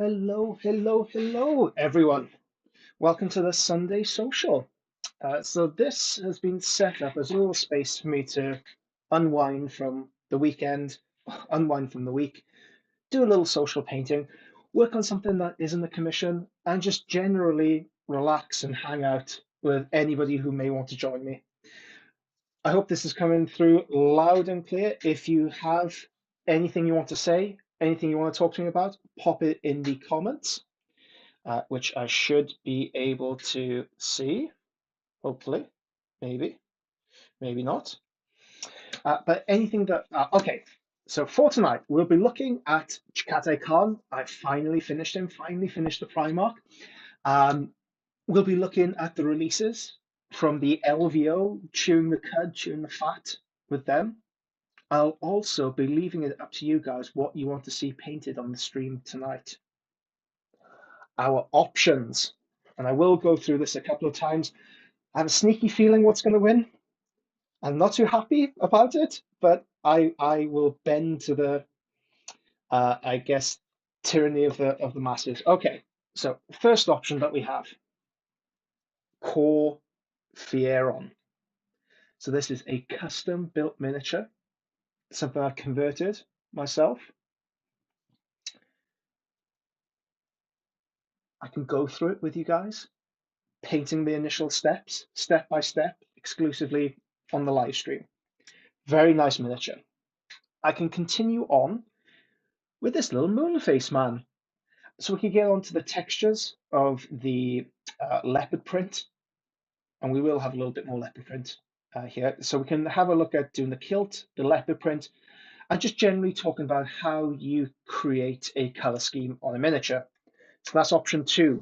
Hello, hello, hello, everyone. Welcome to the Sunday Social. So this has been set up as a little space for me to unwind from the weekend, unwind from the week, do a little social painting, work on something that isn't a commission, and just generally relax and hang out with anybody who may want to join me. I hope this is coming through loud and clear. If you have anything you want to say, anything you want to talk to me about, pop it in the comments, which I should be able to see, hopefully, maybe, maybe not. But anything that, okay, so for tonight, we'll be looking at Jaghatai Khan. I finally finished him, finally finished the Primarch. Um, we'll be looking at the releases from the LVO, chewing the cud, chewing the fat with them. I'll also be leaving it up to you guys what you want to see painted on the stream tonight. Our options, and I will go through this a couple of times. I have a sneaky feeling what's going to win. I'm not too happy about it, but I will bend to the I guess tyranny of the masses. Okay, so first option that we have, Core Fieron. So this is a custom built miniature, something I've converted myself. I can go through it with you guys, painting the initial steps, step by step, exclusively on the live stream. Very nice miniature. I can continue on with this little moon face man. So we can get onto the textures of the leopard print, and we will have a little bit more leopard print here. So we can have a look at doing the kilt, the leopard print, and just generally talking about how you create a color scheme on a miniature. So that's option 2.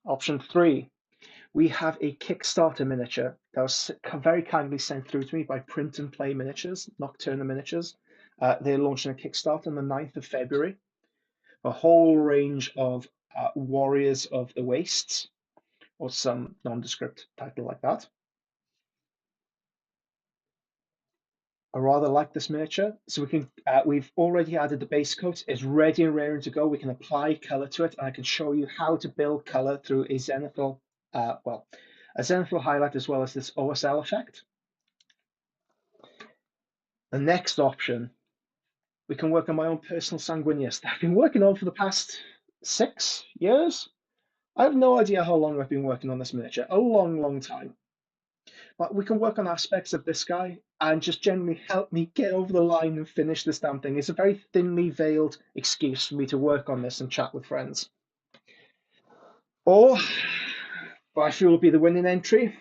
Option 3, we have a Kickstarter miniature that was very kindly sent through to me by Print and Play Miniatures, Nocturna Miniatures. They're launching a Kickstarter on the 9th of February. A whole range of Warriors of the Wastes, or some nondescript title like that. I rather like this miniature. So we've already added the base coat. It's ready and raring to go. We can apply color to it, and I can show you how to build color through a zenithal, a zenithal highlight as well as this OSL effect. The next option, we can work on my own personal Sanguinius that I've been working on for the past 6 years. I have no idea how long I've been working on this miniature, a long, long time. But we can work on aspects of this guy and just generally help me get over the line and finish this damn thing. It's a very thinly veiled excuse for me to work on this and chat with friends. Or, what I feel will be the winning entry,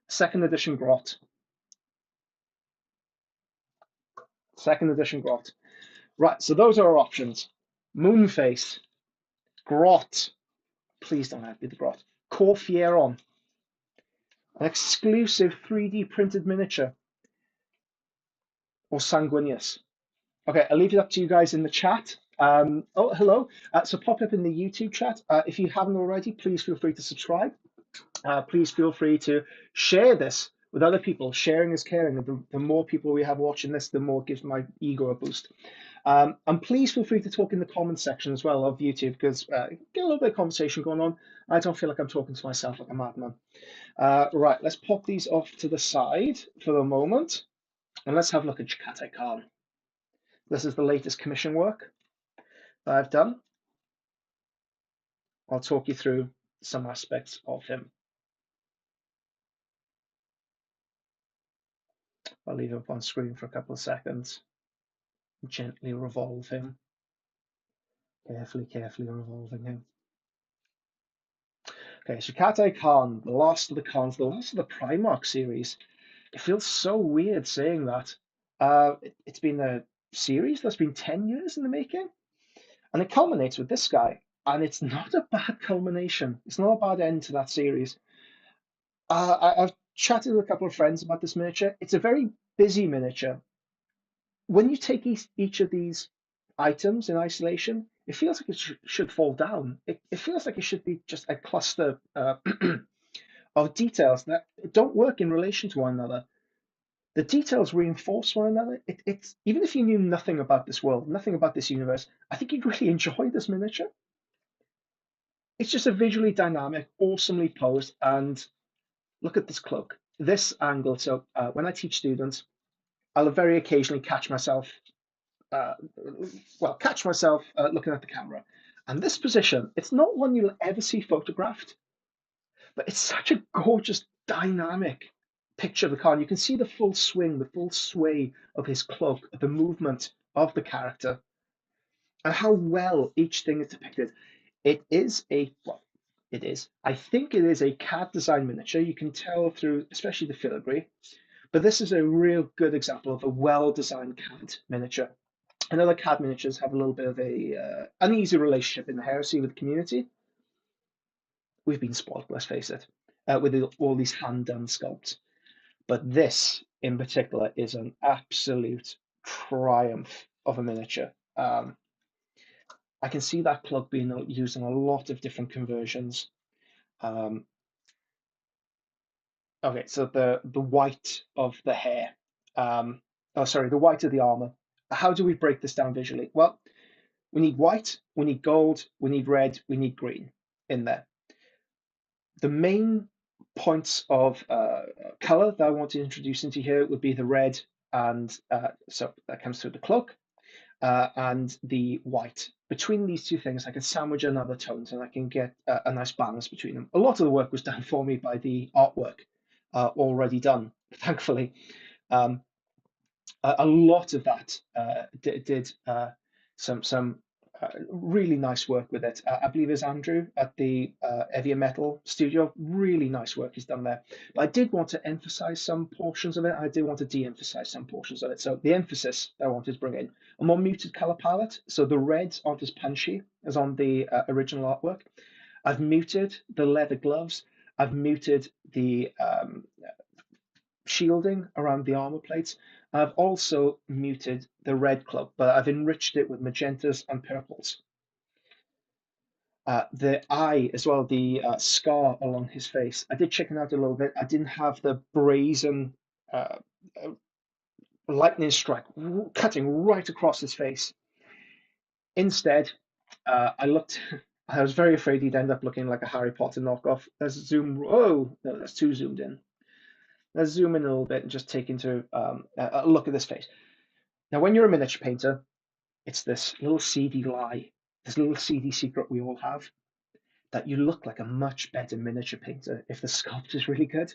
2nd edition Grot. 2nd edition Grot. Right, so those are our options. Moonface, Grot, please don't have to be the Grot, Core Fieron, an exclusive 3D printed miniature, or Sanguinius. Okay, I'll leave it up to you guys in the chat. Oh, hello. So pop up in the YouTube chat. If you haven't already, please feel free to subscribe. Please feel free to share this with other people. Sharing is caring. The more people we have watching this, the more it gives my ego a boost. And please feel free to talk in the comments section as well of YouTube, because get a little bit of conversation going on. I don't feel like I'm talking to myself like a madman. Right, let's pop these off to the side for the moment. And let's have a look at Jaghatai Khan. This is the latest commission work that I've done. I'll talk you through some aspects of him. I'll leave him up on screen for a couple of seconds. Gently revolve him. Carefully, carefully revolving him. Okay, so Jaghatai Khan, the last of the Khans, the last of the Primarch series. It feels so weird saying that. It's been a series that's been 10 years in the making, and it culminates with this guy. And it's not a bad culmination. It's not a bad end to that series. I've chatted with a couple of friends about this miniature. It's a very busy miniature. When you take each of these items in isolation, it feels like it should fall down. It feels like it should be just a cluster of details that don't work in relation to one another. The details reinforce one another. It's even if you knew nothing about this world, nothing about this universe, I think you'd really enjoy this miniature. It's just a visually dynamic, awesomely posed, and look at this cloak, this angle. So when I teach students, I'll very occasionally uh, catch myself looking at the camera. And this position, it's not one you'll ever see photographed, but it's such a gorgeous, dynamic picture of the car. And you can see the full swing, the full sway of his cloak, the movement of the character, and how well each thing is depicted. It is it is. I think it is a CAD design miniature. You can tell through, especially the filigree. But this is a real good example of a well-designed CAD miniature. I know that CAD miniatures have a little bit of a uneasy relationship in the heresy with the community. We've been spoiled, let's face it, with all these hand-done sculpts. But this, in particular, is an absolute triumph of a miniature. I can see that plug being used in a lot of different conversions. Um, okay, so the white of the hair. Oh, sorry, the white of the armor. How do we break this down visually? Well, we need white, we need gold, we need red, we need green in there. The main points of color that I want to introduce into here would be the red, and so that comes through the cloak, and the white. Between these two things, I can sandwich another tones and I can get a nice balance between them. A lot of the work was done for me by the artwork already done, thankfully. Um, a lot of that did some really nice work with it. I believe it's Andrew at the Heavier Metal studio. Really nice work is done there. But I did want to emphasize some portions of it. I did want to de-emphasize some portions of it. So the emphasis I wanted to bring in a more muted color palette. So the reds aren't as punchy as on the original artwork. I've muted the leather gloves. I've muted the shielding around the armor plates. I've also muted the red cloak, but I've enriched it with magentas and purples. The eye as well, the scar along his face. I did chicken out a little bit. I didn't have the brazen uh, uh, lightning strike cutting right across his face. Instead, I looked. I was very afraid he'd end up looking like a Harry Potter knockoff. Let's zoom. Oh no, that's too zoomed in. Let's zoom in a little bit and just take into a look at this face. Now, when you're a miniature painter, it's this little seedy lie, this little seedy secret we all have, that you look like a much better miniature painter if the sculpt is really good.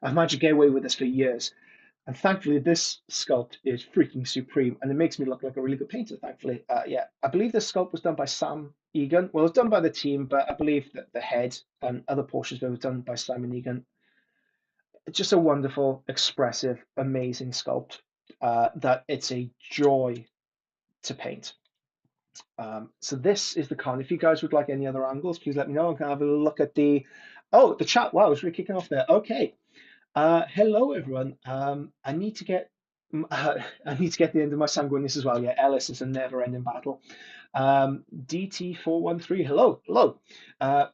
I've managed to get away with this for years. And thankfully, this sculpt is freaking supreme, and it makes me look like a really good painter, thankfully. Yeah, I believe this sculpt was done by Sam Egan. Well, it was done by the team, but I believe that the head and other portions were done by Simon Egan. It's just a wonderful, expressive, amazing sculpt that it's a joy to paint. So this is the con. If you guys would like any other angles, please let me know. I can have a look at the chat. Wow, it's really kicking off there. Okay. Hello everyone. I need to get I need to get the end of my Sanguinius as well. Yeah, Ellis is a never-ending battle. DT413, hello, hello.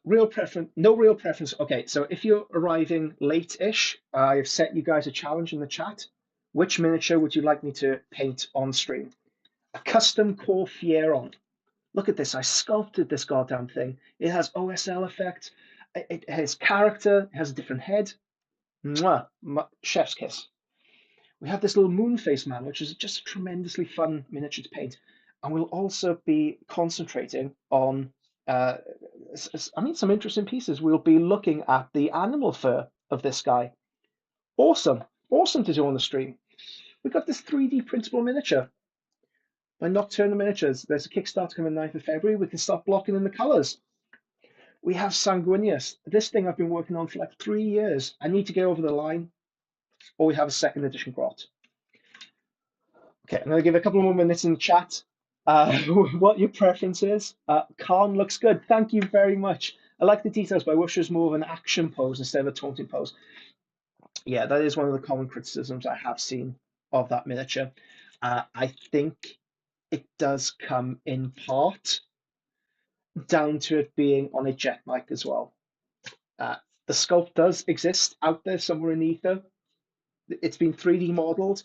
Real preference, no real preference. Okay, so if you're arriving late-ish, I've set you guys a challenge in the chat. Which miniature would you like me to paint on stream? A custom core Fieron. Look at this. I sculpted this goddamn thing. It has OSL effect. It has character. It has a different head. Mwah, chef's kiss. We have this little moon face man, which is just a tremendously fun miniature to paint. And we'll also be concentrating on, uh, some interesting pieces. We'll be looking at the animal fur of this guy. Awesome. Awesome to do on the stream. We've got this 3D printable miniature by Nocturnal Miniatures. There's a Kickstarter coming 9th of February. We can start blocking in the colors. We have Sanguinius. This thing I've been working on for like 3 years. I need to get over the line, or we have a second edition grot. Okay, I'm going to give a couple more minutes in the chat. What your preference is. Khan looks good. Thank you very much. I like the details, but I wish there's more of an action pose instead of a taunting pose. Yeah, that is one of the common criticisms I have seen of that miniature. I think it does come in part down to it being on a jet mic as well. The sculpt does exist out there somewhere in the ether, It's been 3D modeled.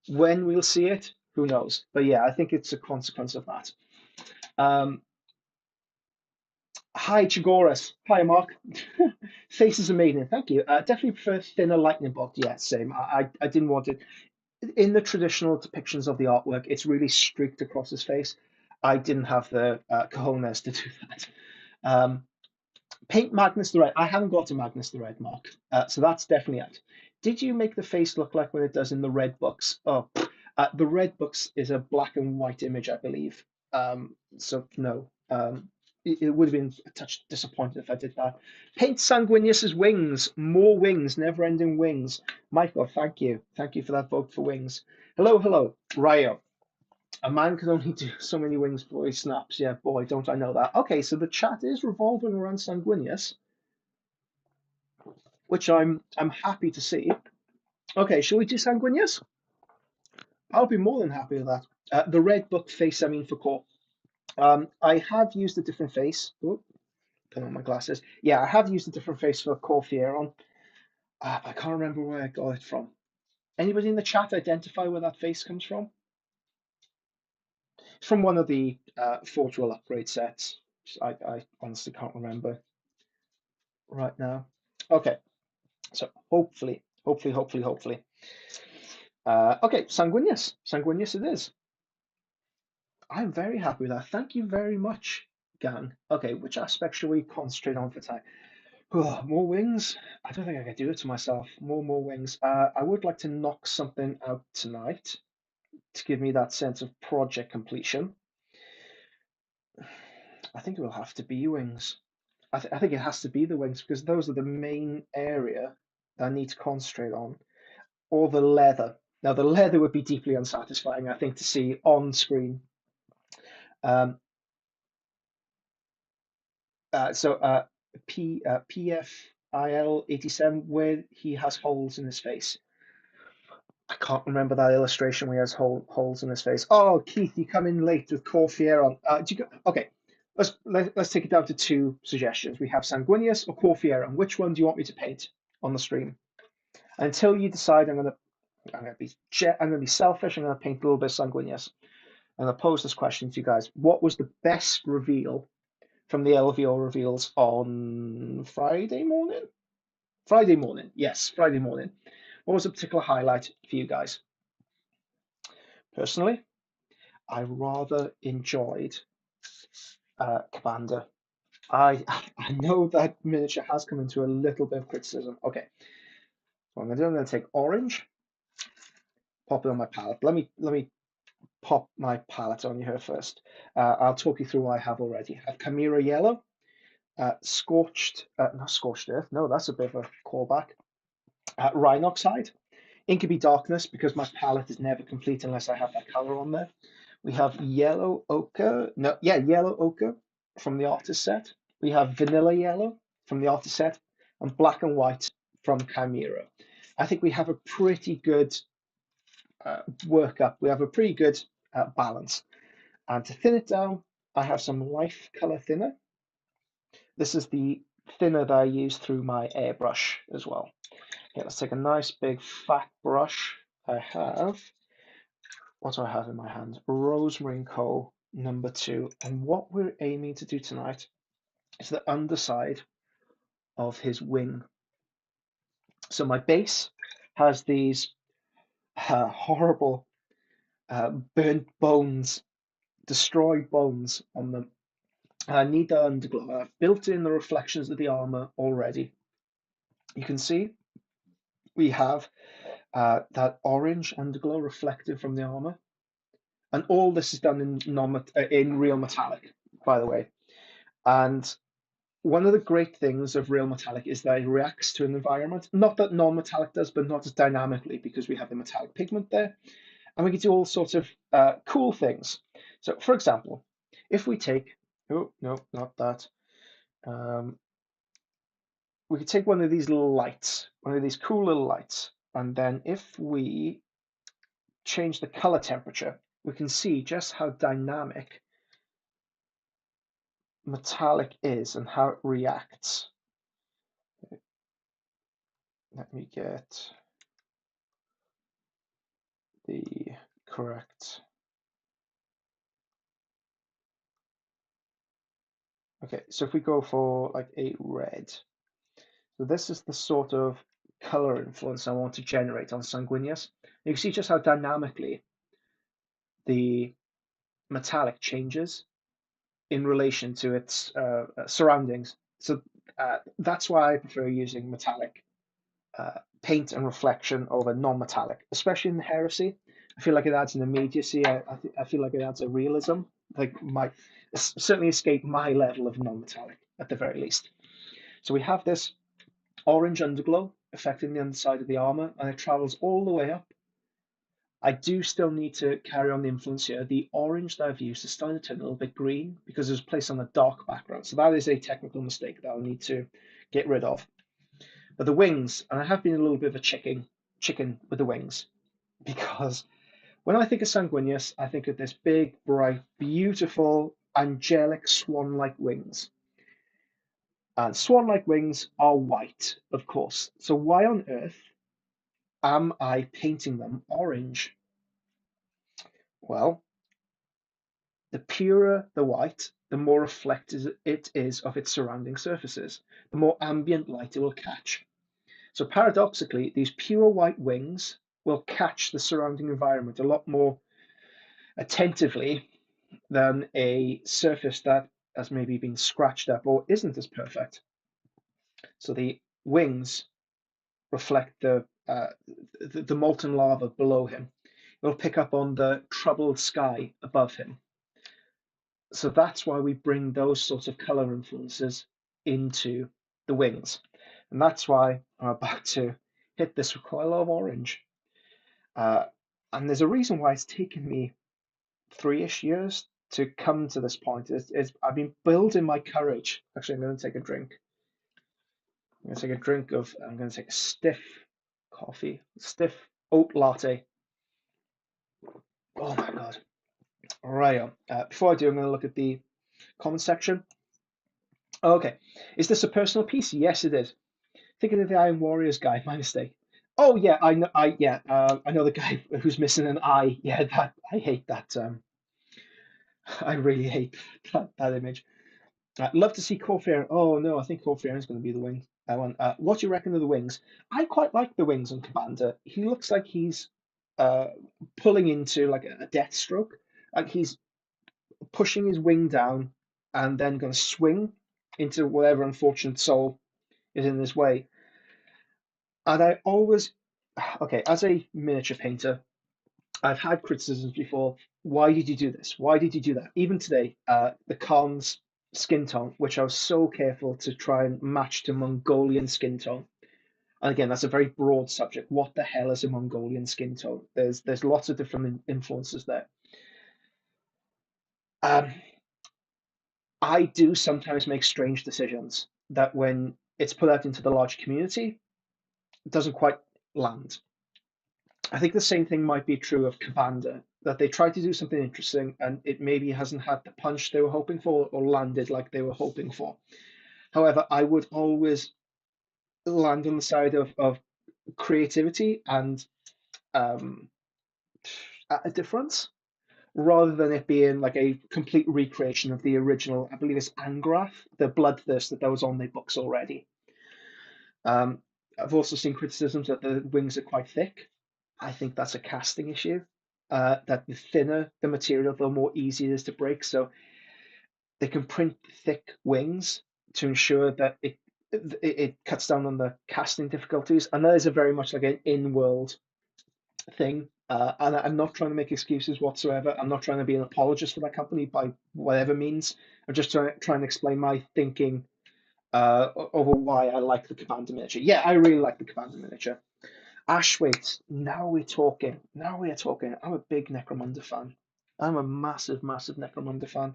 When we'll see it, who knows? But yeah, I think it's a consequence of that. Um, Hi, Chigoras. Hi, Mark. Face is amazing. Thank you. Definitely prefer thinner lightning bolt. Yeah, same. I didn't want it. In the traditional depictions of the artwork, it's really streaked across his face. I didn't have the cojones to do that. Um, Paint Magnus the Red. I haven't got a Magnus the Red, Mark. So that's definitely out. Did you make the face look like what it does in the red books? Oh, the red books is a black and white image, I believe. So no. It would have been a touch disappointed if I did that. Paint Sanguinius's wings. More wings, never-ending wings. Michael, thank you. Thank you for that vote for wings. Hello, hello. Ryo. A man can only do so many wings before he snaps. Yeah, boy, don't I know that. Okay, so the chat is revolving around Sanguinius, which I'm happy to see. Okay, shall we do Sanguinius? I'll be more than happy with that. The red book face, I mean, for core. I have used a different face. Oh, put on my glasses. Yeah, I have used a different face for core Fieron. I can't remember where I got it from. Anybody in the chat identify where that face comes from? It's from one of the Forge World upgrade sets. I honestly can't remember right now. Okay, so hopefully. Okay, Sanguinius. Sanguinius it is. I'm very happy with that. Thank you very much, gang. Okay, which aspect should we concentrate on for tonight? Oh, more wings? I don't think I can do it to myself. More wings. I would like to knock something out tonight to give me that sense of project completion. I think it will have to be wings. I think it has to be the wings because those are the main area that I need to concentrate on. Or the leather. Now, the leather would be deeply unsatisfying, I think, to see on screen. Um, so PFIL 87, where he has holes in his face. I can't remember that illustration where he has holes in his face. Oh, Keith, you come in late with Corfier on. Okay, let's take it down to two suggestions. We have Sanguinius or Corfier, and which one do you want me to paint on the stream? Until you decide, I'm gonna be selfish. I'm gonna paint a little bit of Sanguinius. I'm gonna pose this question to you guys. What was the best reveal from the LVO reveals on Friday morning? Friday morning, yes, Friday morning. What was a particular highlight for you guys? Personally, I rather enjoyed Commander. I know that miniature has come into a little bit of criticism. Okay, so I'm gonna take orange, pop it on my palette. Let me pop my palette on you here first. I'll talk you through what I have already. I have Chimera yellow, not scorched earth. No, that's a bit of a callback. Rhinoxide. Incubi darkness because my palette is never complete unless I have that color on there. We have yellow ochre. No, yeah, yellow ochre from the artist set. We have vanilla yellow from the artist set and black and white from Chimera. I think we have a pretty good workup. We have a pretty good balance. And to thin it down, I have some life color thinner. This is the thinner that I use through my airbrush as well. Okay, let's take a nice big fat brush. What do I have in my hand? Rosemary & Co. #2. And what we're aiming to do tonight is the underside of his wing. So my base has these horrible burnt bones, destroyed bones on them. I need the underglow. I've built in the reflections of the armor already. You can see we have that orange underglow reflected from the armor. And all this is done in real metallic, by the way. And one of the great things of real metallic is that it reacts to an environment. Not that non-metallic does, but not as dynamically because we have the metallic pigment there. And we can do all sorts of cool things. So, for example, if we take, oh, no, not that. We could take one of these little lights, one of these cool little lights, and then if we change the color temperature, we can see just how dynamic metallic is and how it reacts. Let me get the correct. Okay, so if we go for like a red, so this is the sort of color influence I want to generate on Sanguinius. You can see just how dynamically the metallic changes in relation to its surroundings. So that's why I prefer using metallic paint and reflection over non-metallic, especially in the heresy. I feel like it adds an immediacy. I feel like it adds a realism. Like it's certainly escape my level of non-metallic at the very least. So we have this orange underglow affecting the underside of the armor, and it travels all the way up. I do still need to carry on the influence here. The orange that I've used is starting to turn a little bit green because it was placed on a dark background. So that is a technical mistake that I'll need to get rid of. But the wings, and I have been a little bit of a chicken with the wings, because when I think of Sanguinius, I think of this big, bright, beautiful, angelic swan-like wings. And swan-like wings are white, of course. So why on earth am I painting them orange? Well, the purer the white, the more reflective it is of its surrounding surfaces, the more ambient light it will catch. So paradoxically, these pure white wings will catch the surrounding environment a lot more attentively than a surface that has maybe been scratched up or isn't as perfect. So the wings reflect the molten lava below him. It'll pick up on the troubled sky above him. So that's why we bring those sorts of color influences into the wings. And that's why I'm about to hit this with quite a lot of orange. Uh, and there's a reason why it's taken me 3-ish years to come to this point. I've been building my courage. Actually, I'm going to take a drink. I'm going to take a stiff stiff oat latte. Oh my God. Right on. Before I do, I'm going to look at the comment section. Okay. Is this a personal piece? Yes, it is. Thinking of the Iron Warriors guy, my mistake. Oh yeah, I know. I know the guy who's missing an eye. Yeah, that I hate that. I really hate that image. Love to see Corfier. Oh no, I think Corfier is going to be the wing. I want. What do you reckon of the wings? I quite like the wings on Commander. He looks like he's uh, pulling into like a death stroke. Like he's pushing his wing down and then going to swing into whatever unfortunate soul is in his way. And I always, okay, as a miniature painter, I've had criticisms before. Why did you do this? Why did you do that? Even today, the Khan's skin tone, which I was so careful to try and match to Mongolian skin tone. And again, that's a very broad subject. What the hell is a Mongolian skin tone? There's lots of different influences there. Um, I do sometimes make strange decisions that when it's put out into the large community, it doesn't quite land. I think the same thing might be true of Commander, that they tried to do something interesting and it maybe hasn't had the punch they were hoping for or landed like they were hoping for. However, I would always land on the side of creativity and um, a difference rather than it being like a complete recreation of the original, I believe it's Angrath, the Bloodthirst that was on their books already. Um, I've also seen criticisms that the wings are quite thick. I think that's a casting issue. That the thinner the material, the more easy it is to break. So they can print thick wings to ensure that it cuts down on the casting difficulties. And that is a very much like an in-world thing. And I'm not trying to make excuses whatsoever. I'm not trying to be an apologist for that company by whatever means. I'm just trying to explain my thinking over why I like the Commander miniature. Yeah, I really like the Commander miniature. Ashwait, now we're talking. Now we are talking. I'm a big Necromunda fan. I'm a massive, massive Necromunda fan.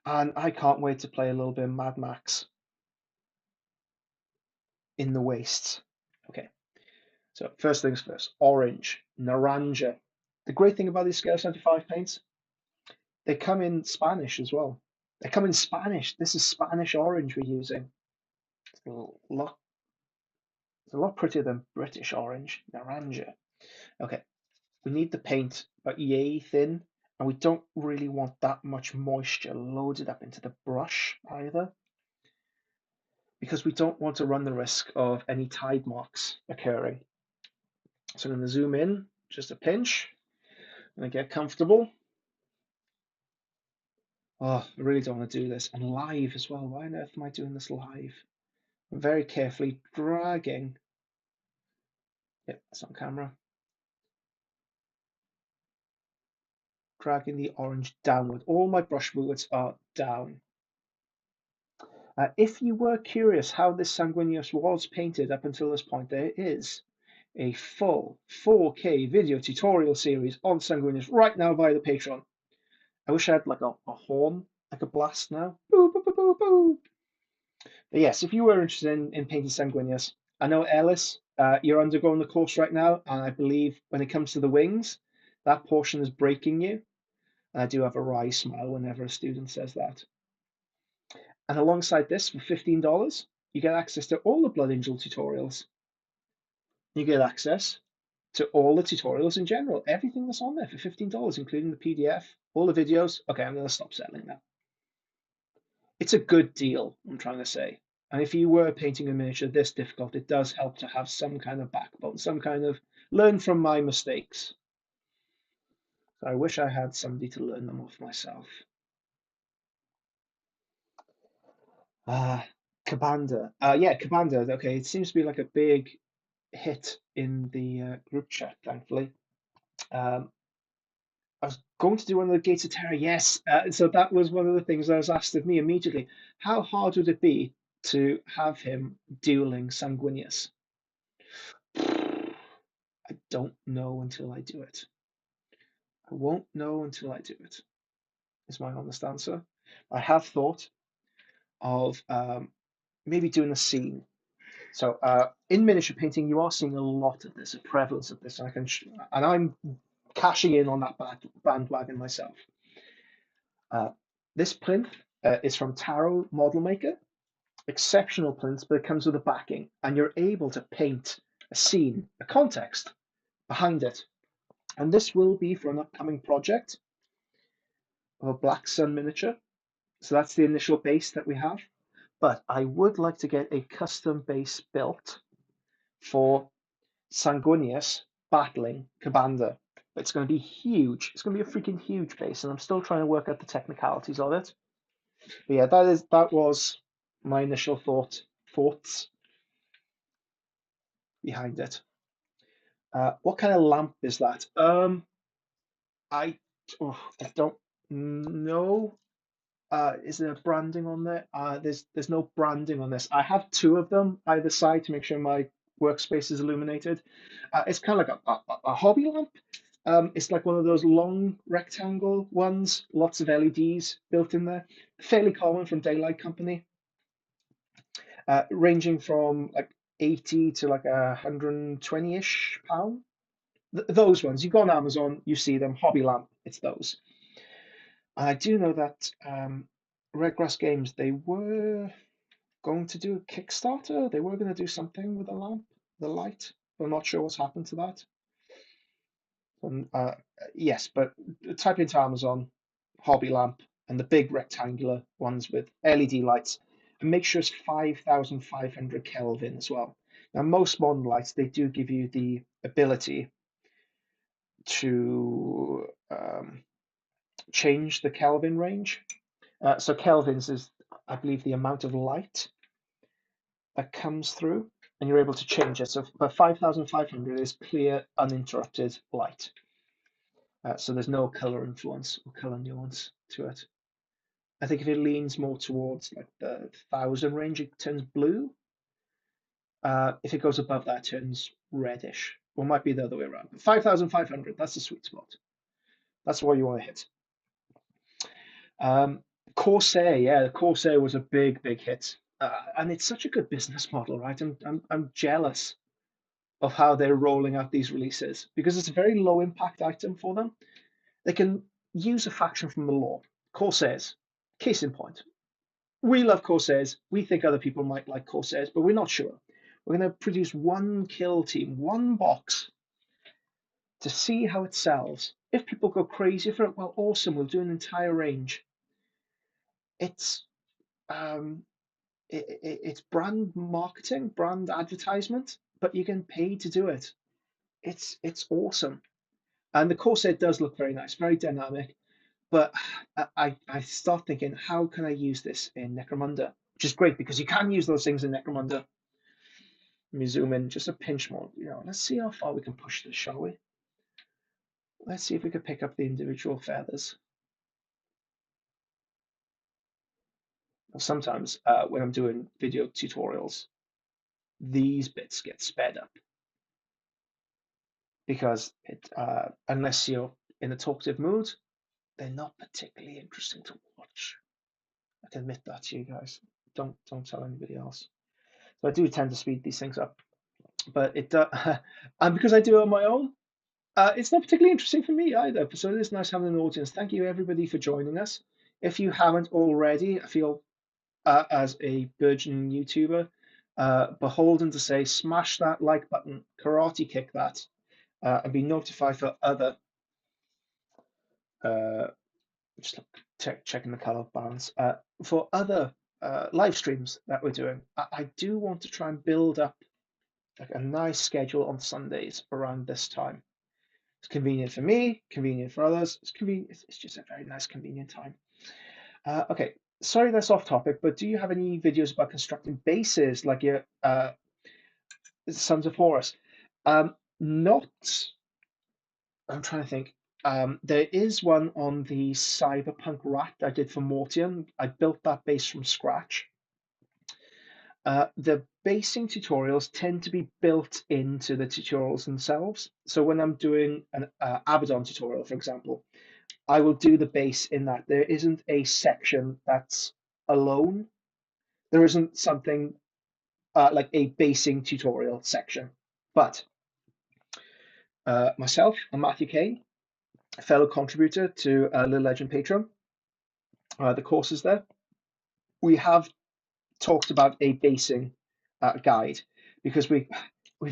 And I can't wait to play a little bit of Mad Max in the Wastes. Okay, so first things first. Orange, Naranja. The great thing about these Scale 75 paints, they come in Spanish as well. They come in Spanish. This is Spanish orange we're using. It's lot, it's a lot prettier than British orange. Naranja. Okay, we need the paint about yay thin, and we don't really want that much moisture loaded up into the brush either, because we don't want to run the risk of any tide marks occurring. So I'm going to zoom in just a pinch and get comfortable. Oh, I really don't want to do this. And live as well. Why on earth am I doing this live? I'm very carefully dragging. Yep, that's on camera. Dragging the orange downward. All my brush movements are down. If you were curious how this Sanguinius was painted up until this point, there is a full 4K video tutorial series on Sanguinius right now via the Patreon. I wish I had like a horn, like a blast now. Boo, boo, boo, boo, boo. But yes, if you were interested in painting Sanguinius, I know Ellis, you're undergoing the course right now, and I believe when it comes to the wings, that portion is breaking you. And I do have a wry smile whenever a student says that. And alongside this, for $15, you get access to all the Blood Angel tutorials. You get access to all the tutorials in general, everything that's on there for $15, including the PDF, all the videos. Okay, I'm going to stop selling now. It's a good deal, I'm trying to say. And if you were painting a miniature this difficult, it does help to have some kind of backbone, some kind of learn from my mistakes. So I wish I had somebody to learn them off myself. Kabanda. Yeah, Kabanda. Okay, it seems to be like a big hit in the group chat, thankfully. Um, I was going to do one of the Gates of Terror, yes. So that was one of the things that was asked of me immediately. How hard would it be to have him dueling Sanguinius? I don't know until I do it. I won't know until I do it, is my honest answer. I have thought of maybe doing a scene. So in miniature painting, you are seeing a lot of this, a prevalence of this, and I'm cashing in on that bandwagon myself. This plinth is from Taro Model Maker. Exceptional plinth, but it comes with a backing, and you're able to paint a scene, a context behind it. And this will be for an upcoming project of a Black Sun miniature. So that's the initial base that we have. But I would like to get a custom base built for Sanguinius battling Kabanda. It's going to be huge. It's going to be a freaking huge base, and I'm still trying to work out the technicalities of it. But yeah, that was my initial thoughts behind it. What kind of lamp is that? I I don't know. Is there branding on there? There's no branding on this. I have two of them either side to make sure my workspace is illuminated. It's kind of like a hobby lamp. It's like one of those long rectangle ones, lots of LEDs built in there. Fairly common from Daylight Company, ranging from like 80 to like 120-ish pound. Those ones, you go on Amazon, you see them, hobby lamp, it's those. I do know that Redgrass Games, they were going to do a Kickstarter. They were going to do something with the lamp, the light. I'm not sure what's happened to that. Yes, but type into Amazon hobby lamp and the big rectangular ones with LED lights, and make sure it's 5,500 Kelvin as well. Now, most modern lights, they do give you the ability to change the Kelvin range. So Kelvins is, I believe, the amount of light that comes through, and you're able to change it. So, but 5,500 is clear, uninterrupted light. So there's no color influence or color nuance to it. I think if it leans more towards like the 1,000 range, it turns blue. If it goes above that, it turns reddish. Or it might be the other way around. 5,500, that's the sweet spot. That's what you want to hit. Corsair, yeah, Corsair was a big hit, and it's such a good business model, right? I'm jealous of how they're rolling out these releases because it's a very low impact item for them. They can use a faction from the lore, Corsairs. Case in point, we love Corsairs. We think other people might like Corsairs, but we're not sure. We're going to produce one kill team, one box to see how it sells. If people go crazy for it, well, awesome, we'll do an entire range. It's um, it's brand marketing, brand advertisement, but you're getting paid to do it. It's awesome, and the core set does look very nice, very dynamic. But I start thinking, how can I use this in Necromunda? Which is great because you can use those things in Necromunda. Let me zoom in just a pinch more. Let's see how far we can push this, shall we? Let's see if we can pick up the individual feathers. Sometimes when I'm doing video tutorials, these bits get sped up because unless you're in a talkative mood, they're not particularly interesting to watch. I can admit that to you guys. Don't tell anybody else. So I do tend to speed these things up, but and because I do it on my own, it's not particularly interesting for me either. So it is nice having an audience. Thank you everybody for joining us. If you haven't already, I feel as a burgeoning YouTuber, beholden to say, smash that like button, karate kick that, and be notified for other. Uh, just checking the color balance for other live streams that we're doing. I do want to try and build up like a nice schedule on Sundays around this time. It's convenient for me, convenient for others. It's convenient. It's just a very nice, convenient time. Okay, sorry that's off topic, but do you have any videos about constructing bases like your Sons of Horus? Not. I'm trying to think. There is one on the Cyberpunk Rat I did for Mortian. I built that base from scratch. The basing tutorials tend to be built into the tutorials themselves. So when I'm doing an Abaddon tutorial, for example, I will do the base in that. There isn't a section that's alone. There isn't something like a basing tutorial section. But myself and Matthew Kane, a fellow contributor to Lil'Legend Patreon, the courses there, we have talked about a basing guide because we've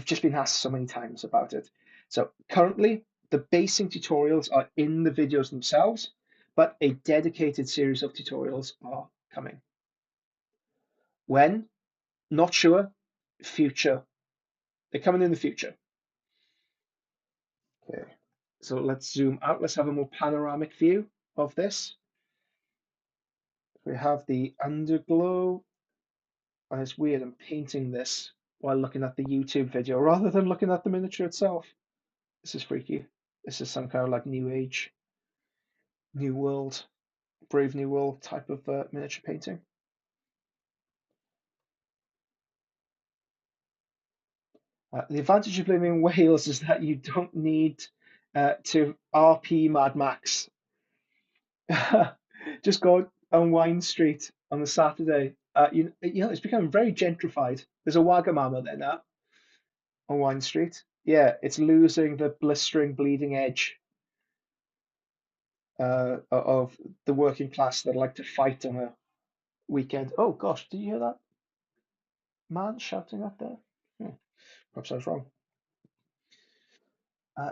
just been asked so many times about it. So currently, the basing tutorials are in the videos themselves, but a dedicated series of tutorials are coming. When? Not sure. Future. They're coming in the future. Okay. So let's zoom out. Let's have a more panoramic view of this. We have the underglow. And it's weird, I'm painting this while looking at the YouTube video rather than looking at the miniature itself. This is freaky. This is some kind of like new age, new world, brave new world type of miniature painting. The advantage of living in Wales is that you don't need to RP Mad Max. Just go on Wine Street on a Saturday. It's becoming very gentrified. There's a Wagamama there now on Wine Street. Yeah, it's losing the blistering, bleeding edge of the working class that like to fight on a weekend. Oh gosh, did you hear that man shouting up there? Hmm, perhaps I was wrong.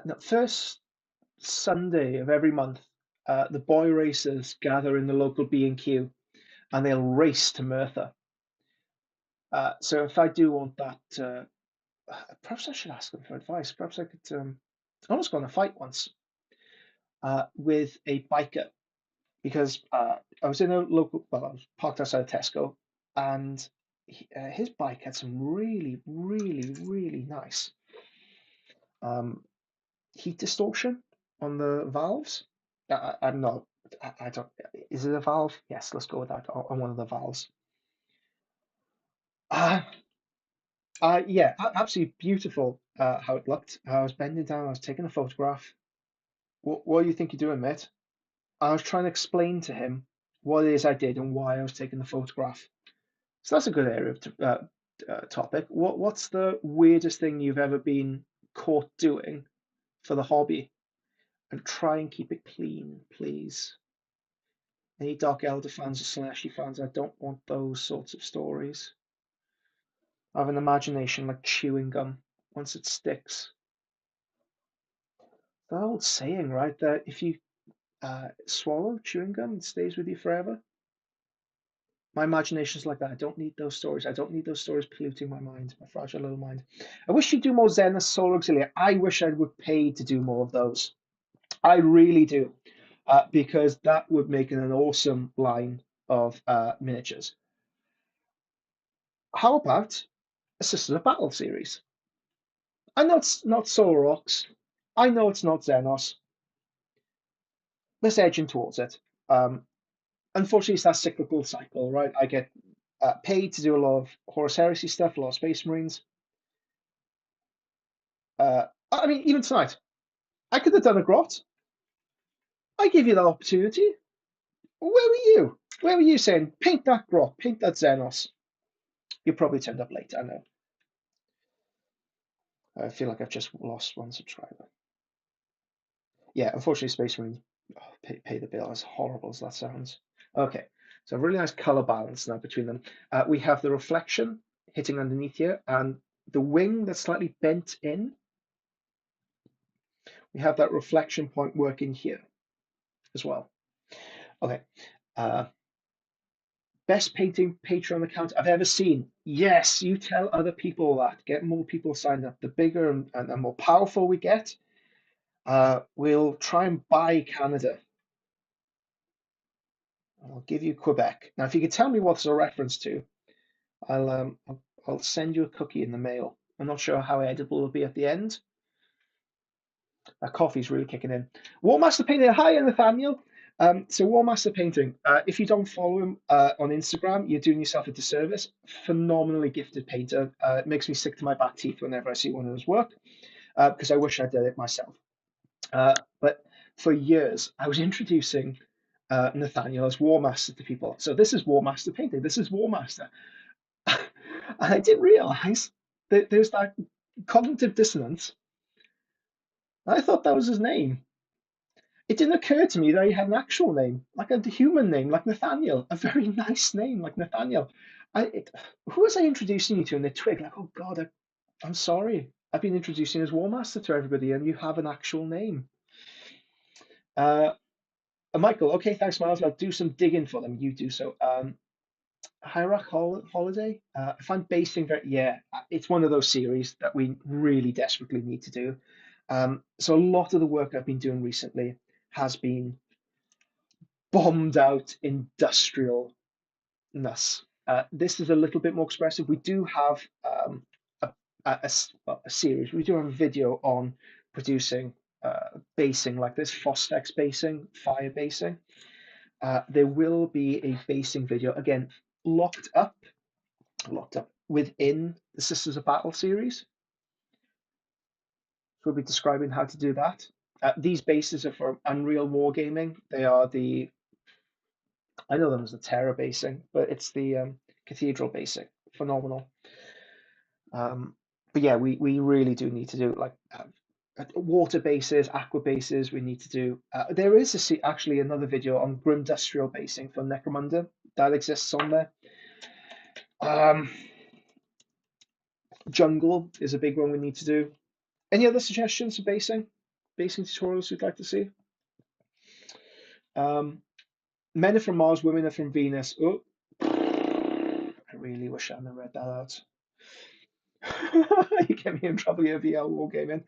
No, first Sunday of every month, the boy racers gather in the local B&Q and they'll race to Merthyr. So if I do want that, perhaps I should ask them for advice. Perhaps I could. I almost got in a fight once with a biker because I was in a local, well, I was parked outside Tesco, and his bike had some really, really, really nice heat distortion on the valves. I'm not, I don't, is it a valve? Yes, let's go with that on one of the valves. Uh, yeah, absolutely beautiful how it looked. I was bending down, I was taking a photograph. What do you think you're doing, mate? I was trying to explain to him what it is I did and why I was taking the photograph. So that's a good area of topic. What's the weirdest thing you've ever been caught doing for the hobby? And try and keep it clean, please. Any Dark Elder fans or Slashy fans, I don't want those sorts of stories. I have an imagination like chewing gum. Once it sticks, That old saying, right? That if you swallow chewing gum, it stays with you forever. My imagination's like that. I don't need those stories. I don't need those stories polluting my mind, my fragile little mind. I wish you'd do more Zen as Solar Auxiliary. I wish I would pay to do more of those. I really do, because that would make an awesome line of miniatures. How about a Sisters of Battle series? I know it's not Solar Aux. I know it's not Xenos. Let's edging towards it. Um, Unfortunately, it's that cyclical cycle, right? I get paid to do a lot of Horus Heresy stuff, a lot of Space Marines. I mean, even tonight, I could have done a grot. I gave you that opportunity. Where were you? Where were you saying, paint that grot, paint that Xenos? You probably turned up late, I know. I feel like I've just lost one subscriber. Yeah, unfortunately, Space Marine pay the bill, as horrible as that sounds. Okay, so really nice color balance now between them. We have the reflection hitting underneath here, and the wing that's slightly bent in. We have that reflection point working here as well. Okay, best painting Patreon account I've ever seen. Yes, you tell other people that. Get more people signed up. The bigger and more powerful we get, we'll try and buy Canada. I'll give you Quebec. Now, if you could tell me what's a reference to, I'll send you a cookie in the mail. I'm not sure how edible it'll be at the end. That coffee's really kicking in. Warmaster Painting. Hi, Nathaniel. So Warmaster Painting. If you don't follow him on Instagram, you're doing yourself a disservice. Phenomenally gifted painter. It makes me sick to my back teeth whenever I see one of his work, because I wish I did it myself. But for years, I was introducing Nathaniel as Warmaster to people. So this is Warmaster Painting. This is Warmaster. And I didn't realize that there's that cognitive dissonance. I thought that was his name. It didn't occur to me that he had an actual name, like a human name, like Nathaniel, a very nice name, like Nathaniel. Who was I introducing you to? And they twig, like, oh God, I'm sorry. I've been introducing you as Warmaster to everybody, and you have an actual name. Uh, Michael, okay, thanks, Miles. I'll do some digging for them. You do so. Hierarch Holiday. I find basing very, yeah, it's one of those series that we really desperately need to do. So a lot of the work I've been doing recently has been bombed out industrialness. This is a little bit more expressive. We do have a, well, a series. We do have a video on producing basing like this, Phostex basing, fire basing. There will be a basing video again, locked up within the Sisters of Battle series. We'll be describing how to do that. These bases are from Unreal Wargaming. They are the, I know them as the Terra basing, but it's the Cathedral basing. Phenomenal. But yeah, we really do need to do like water bases, aqua bases. We need to do. There is actually another video on Grimdustrial basing for Necromunda that exists on there. Jungle is a big one we need to do. Any other suggestions for basing tutorials you'd like to see? Men are from Mars, women are from Venus. Oh, I really wish I hadn't read that out. You get me in trouble here, VL Wargaming.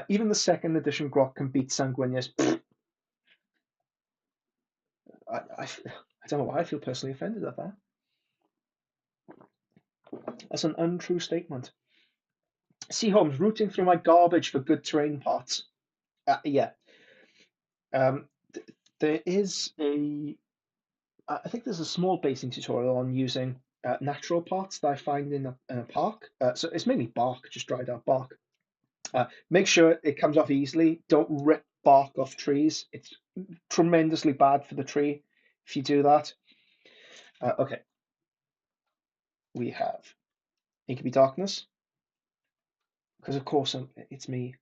Even the second edition Grok can beat Sanguinius. I don't know why I feel personally offended at that. That's an untrue statement. C. Holmes, rooting through my garbage for good terrain parts. Yeah. There is I think there's a small basing tutorial on using natural parts that I find in a park. So it's mainly bark, just dried out bark. Make sure it comes off easily. Don't rip bark off trees. It's tremendously bad for the tree if you do that. Okay, we have Incubi Darkness, because of course it's me.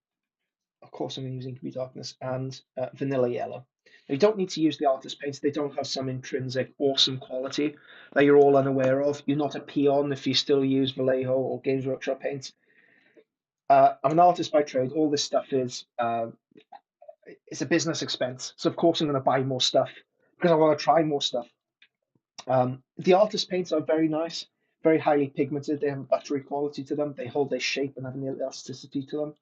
Of course I'm going to use Incubi Darkness and Vanilla Yellow. Now, you don't need to use the artist paints. They don't have some intrinsic awesome quality that you're all unaware of. You're not a peon if you still use Vallejo or Games Workshop paints. I'm an artist by trade. All this stuff is it's a business expense. So of course I'm going to buy more stuff because I want to try more stuff. The artist paints are very nice, very highly pigmented. They have a buttery quality to them. They hold their shape and have an elasticity to them.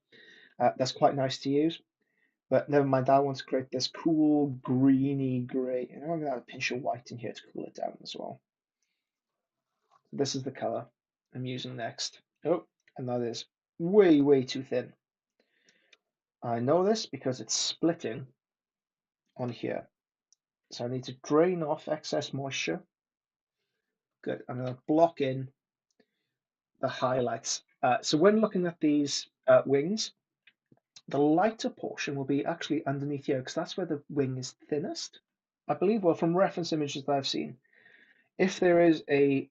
That's quite nice to use. But never mind, I want to create this cool greeny gray. And I'm going to add a pinch of white in here to cool it down as well. This is the color I'm using next. Oh, and that is way, way too thin. I know this because it's splitting on here. So I need to drain off excess moisture. Good. I'm going to block in the highlights. So when looking at these wings, the lighter portion will be actually underneath here because that's where the wing is thinnest. I believe, well, from reference images that I've seen, if there is a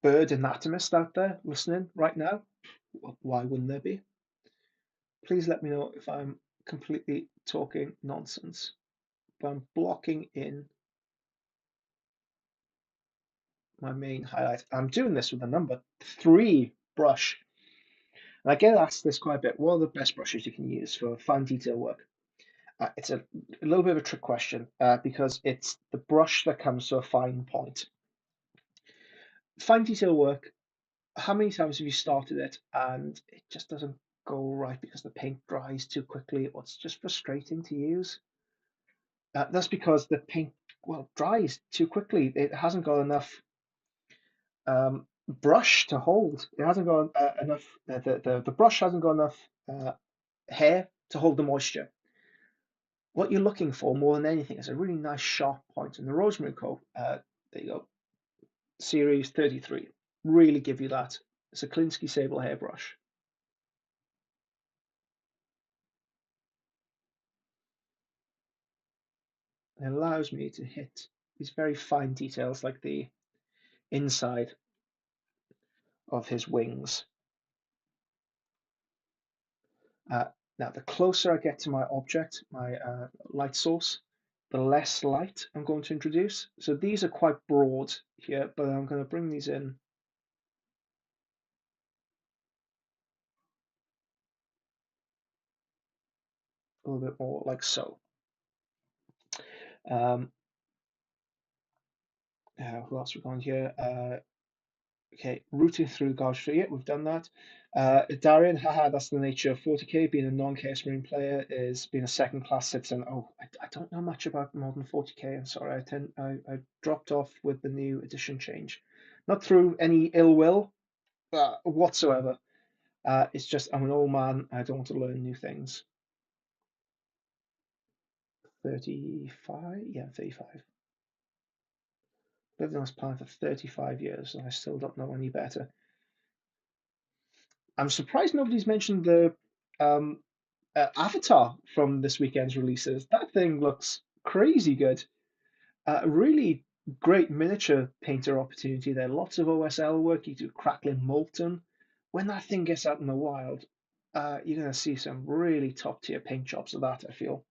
bird anatomist out there listening right now, why wouldn't there be? Please let me know if I'm completely talking nonsense. But I'm blocking in my main highlight. I'm doing this with a number 3 brush. And I get asked this quite a bit. What are the best brushes you can use for fine detail work? It's a little bit of a trick question because it's the brush that comes to a fine point. Fine detail work, how many times have you started it and it just doesn't go right because the paint dries too quickly or it's just frustrating to use? That's because the paint, well, dries too quickly. It hasn't got enough brush to hold. It hasn't got enough, the brush hasn't got enough hair to hold the moisture. What you're looking for more than anything is a really nice sharp point. And the Rosemary Co, there you go, Series 33, really give you that. It's a Klinsky Sable hairbrush. It allows me to hit these very fine details like the inside of his wings. Now, the closer I get to my object, my light source, the less light I'm going to introduce. So these are quite broad here, but I'm going to bring these in a little bit more like so. Um, who else we got here? Okay, routing through Gauge yeah, we've done that. Darian, haha, that's the nature of 40k. Being a non-Chaos Marine player is being a second-class citizen. Oh, I don't know much about modern 40k. I'm sorry, I dropped off with the new edition change. Not through any ill will whatsoever. It's just I'm an old man. I don't want to learn new things. 35? Yeah, 35. Lived on this planet for 35 years, and I still don't know any better. I'm surprised nobody's mentioned the um, Avatar from this weekend's releases. That thing looks crazy good. Really great miniature painter opportunity there. Lots of OSL work. You do crackling molten. When that thing gets out in the wild, you're going to see some really top tier paint jobs of that, I feel.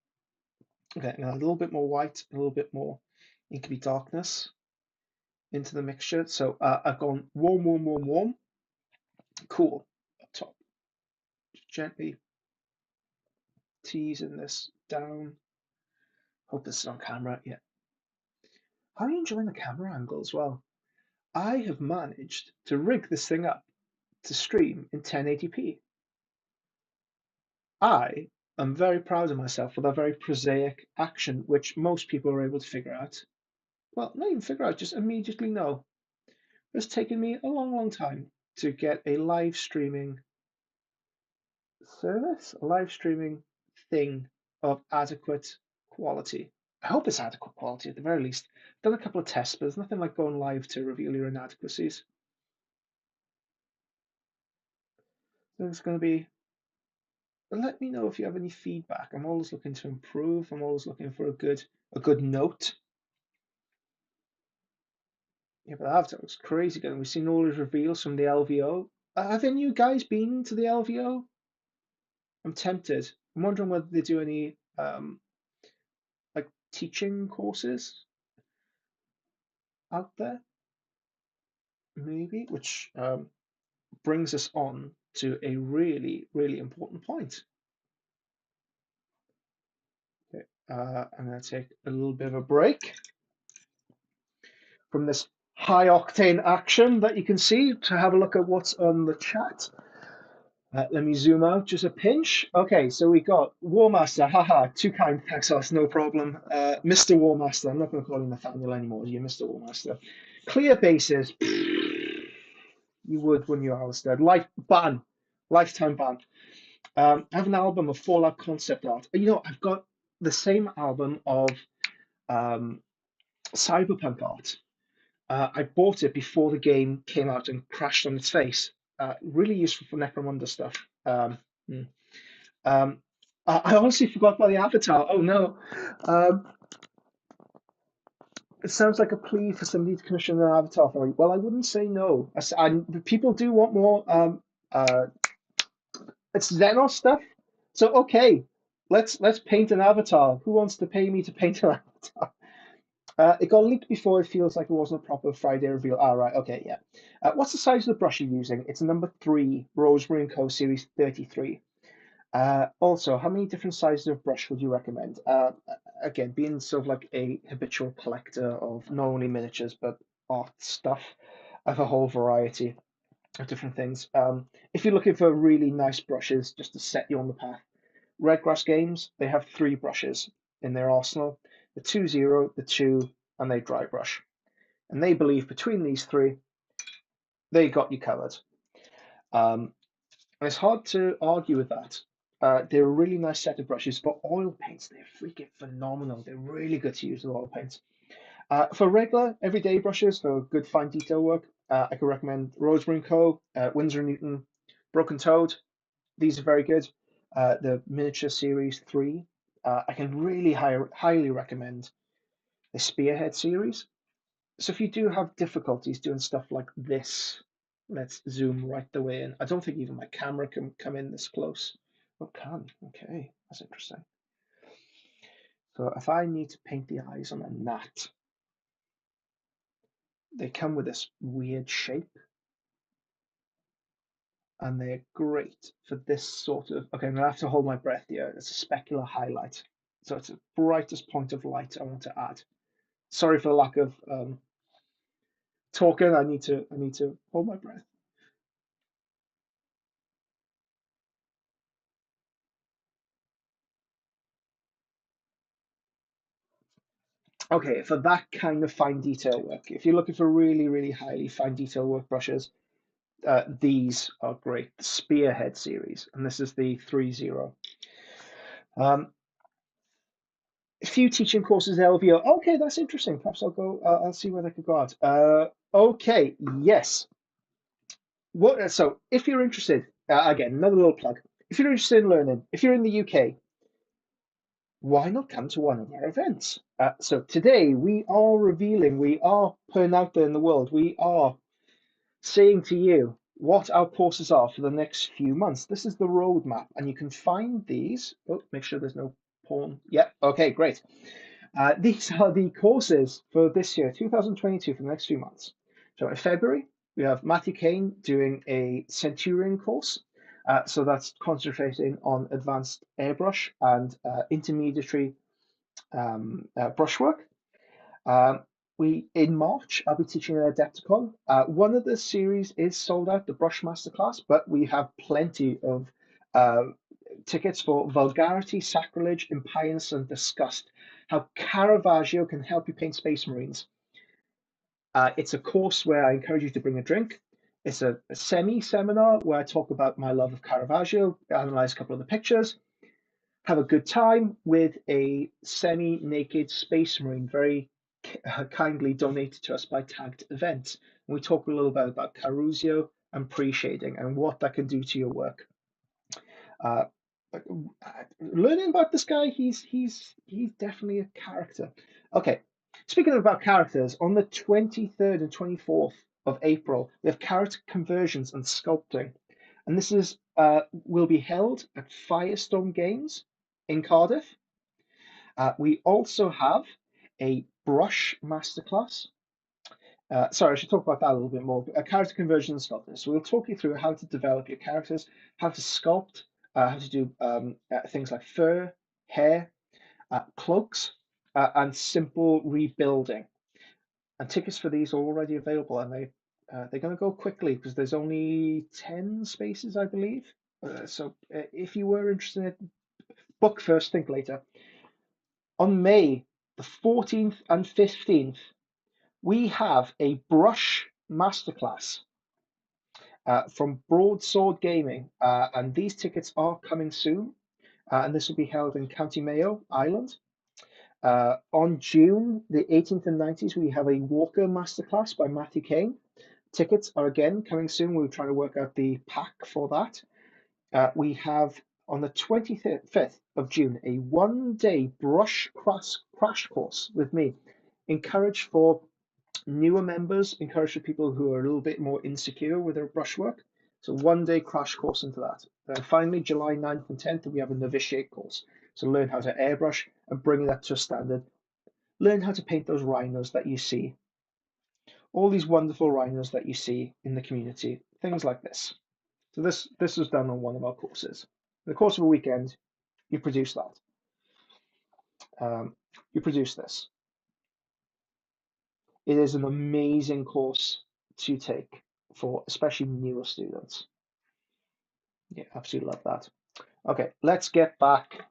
Okay, a little bit more white, a little bit more inky darkness into the mixture. So I've gone warm, warm, warm, warm, cool up top. Gently teasing this down. Hope this is on camera. Yeah. How are you enjoying the camera angle as well? I have managed to rig this thing up to stream in 1080p. I am very proud of myself for that very prosaic action, which most people are able to figure out. Well, not even figure out, just immediately know. It's taken me a long, long time to get a live streaming service, a live streaming thing of adequate quality. I hope it's adequate quality at the very least. I've done a couple of tests, but there's nothing like going live to reveal your inadequacies. So it's going to be. Let me know if you have any feedback. I'm always looking to improve. I'm always looking for a good note. Yeah, but Avatar looks crazy good. And we've seen all these reveals from the LVO. Have any of you guys been to the LVO? I'm tempted. I'm wondering whether they do any like teaching courses out there, maybe, which brings us on to a really, really important point. I'm going to take a little bit of a break from this high octane action that you can see to have a look at what's on the chat. Let me zoom out just a pinch. Okay, so we got Warmaster, haha, too kind, Texas, no problem. Mr. Warmaster, I'm not going to call him Nathaniel anymore, you're Mr. Warmaster. Clear bases, you would when you're Alistair. Life ban, lifetime ban. I have an album of Fallout concept art. You know, I've got the same album of um, cyberpunk art. I bought it before the game came out and crashed on its face. Really useful for Necromunda stuff. Hmm. Um, I honestly forgot about the avatar. Oh no. Um, it sounds like a plea for somebody to commission an avatar for me. Well, I wouldn't say no. People do want more. It's Xenos stuff. So okay, let's paint an avatar. Who wants to pay me to paint an avatar? It got leaked before. It feels like it wasn't a proper Friday reveal. Ah, right. Okay, yeah. What's the size of the brush you're using? It's a number 3, Rosemary & Co. Series 33. Also, how many different sizes of brush would you recommend? Again, being sort of like a habitual collector of not only miniatures but art stuff, I have a whole variety of different things. If you're looking for really nice brushes just to set you on the path, Redgrass Games, they have 3 brushes in their arsenal: the 2-0, the 2, and they dry brush. And they believe between these 3, they got you covered. And it's hard to argue with that. They're a really nice set of brushes. For oil paints, they're freaking phenomenal. They're really good to use with oil paints. For regular, everyday brushes, for good fine detail work, I could recommend Rosemary & Co., Winsor & Newton, Broken Toad. These are very good. The Miniature Series 3. I can really highly recommend the Spearhead series. So if you do have difficulties doing stuff like this, let's zoom right the way in. I don't think even my camera can come in this close. Oh, it can. Okay, that's interesting. So if I need to paint the eyes on a gnat, they come with this weird shape, and they're great for this sort of. Okay, I'm gonna have to hold my breath here. It's a specular highlight, so it's the brightest point of light I want to add. Sorry for the lack of talking. I need to hold my breath. Okay, for that kind of fine detail work, if you're looking for really, really highly fine detail work brushes, these are great. The Spearhead series, and this is the 3-0. A few teaching courses at LVO. Okay, that's interesting. Perhaps I'll go. I'll see where they could go out. Okay, yes. What? So, if you're interested, again, another little plug. If you're interested in learning, if you're in the UK, why not come to one of our events? So today we are revealing, we are putting out there in the world, we are saying to you what our courses are for the next few months. This is the roadmap, and you can find these. Oh, make sure there's no porn. Yep. Okay, great. These are the courses for this year, 2022, for the next few months. So in February, we have Matthew Kane doing a Centurion course. So that's concentrating on advanced airbrush and intermediary brushwork. Um, we in March, I'll be teaching an Adepticon. One of the series is sold out, the Brush Masterclass, but we have plenty of uh, tickets for Vulgarity, Sacrilege, Impiance, and Disgust. How Caravaggio can help you paint Space Marines. It's a course where I encourage you to bring a drink. It's a semi-seminar where I talk about my love of Caravaggio, analyze a couple of the pictures, have a good time with a semi-naked Space Marine, very kindly donated to us by Tagged Events. And we talk a little bit about Caruzio and pre-shading and what that can do to your work. Uh, Learning about this guy, he's definitely a character. Okay, speaking about characters, on the 23rd and 24th of April, we have character conversions and sculpting, and this is will be held at Firestone Games in Cardiff. We also have a brush masterclass. Sorry, I should talk about that a little bit more. Character conversion and sculpting. So we'll talk you through how to develop your characters, how to sculpt, how to do things like fur, hair, cloaks, and simple rebuilding. And tickets for these are already available, and they're going to go quickly because there's only 10 spaces, I believe. So if you were interested, book first, think later. On May the 14th and 15th, we have a brush masterclass from Broadsword Gaming, and these tickets are coming soon. And this will be held in County Mayo, Ireland. On June the 18th and 19th, we have a Walker masterclass by Matthew Kane. Tickets are again coming soon. We're trying to work out the pack for that. We have on the 25th of June a 1 day brush crash course with me. Encouraged for newer members, encouraged for people who are a little bit more insecure with their brushwork. So 1 day crash course into that. Then finally, July 9th and 10th, we have a novitiate course. So learn how to airbrush and bring that to a standard. Learn how to paint those rhinos that you see. All these wonderful rhinos that you see in the community. Things like this. So this was done on one of our courses. In the course of a weekend, you produce that. You produce this. It is an amazing course to take for especially newer students. Yeah, absolutely love that. Okay, let's get back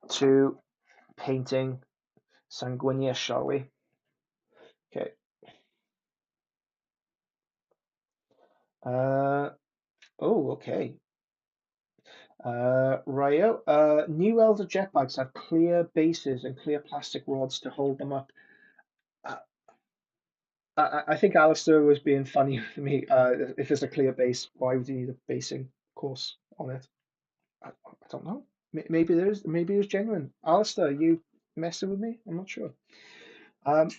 to painting Sanguinius, shall we? Okay. Okay. Ryo, new Elder jetpacks have clear bases and clear plastic rods to hold them up. Uh, I think Alistair was being funny with me. If it's a clear base, why would you need a basing course on it? I don't know. Maybe there's, maybe it was genuine. Alistair, you messing with me? I'm not sure. Um,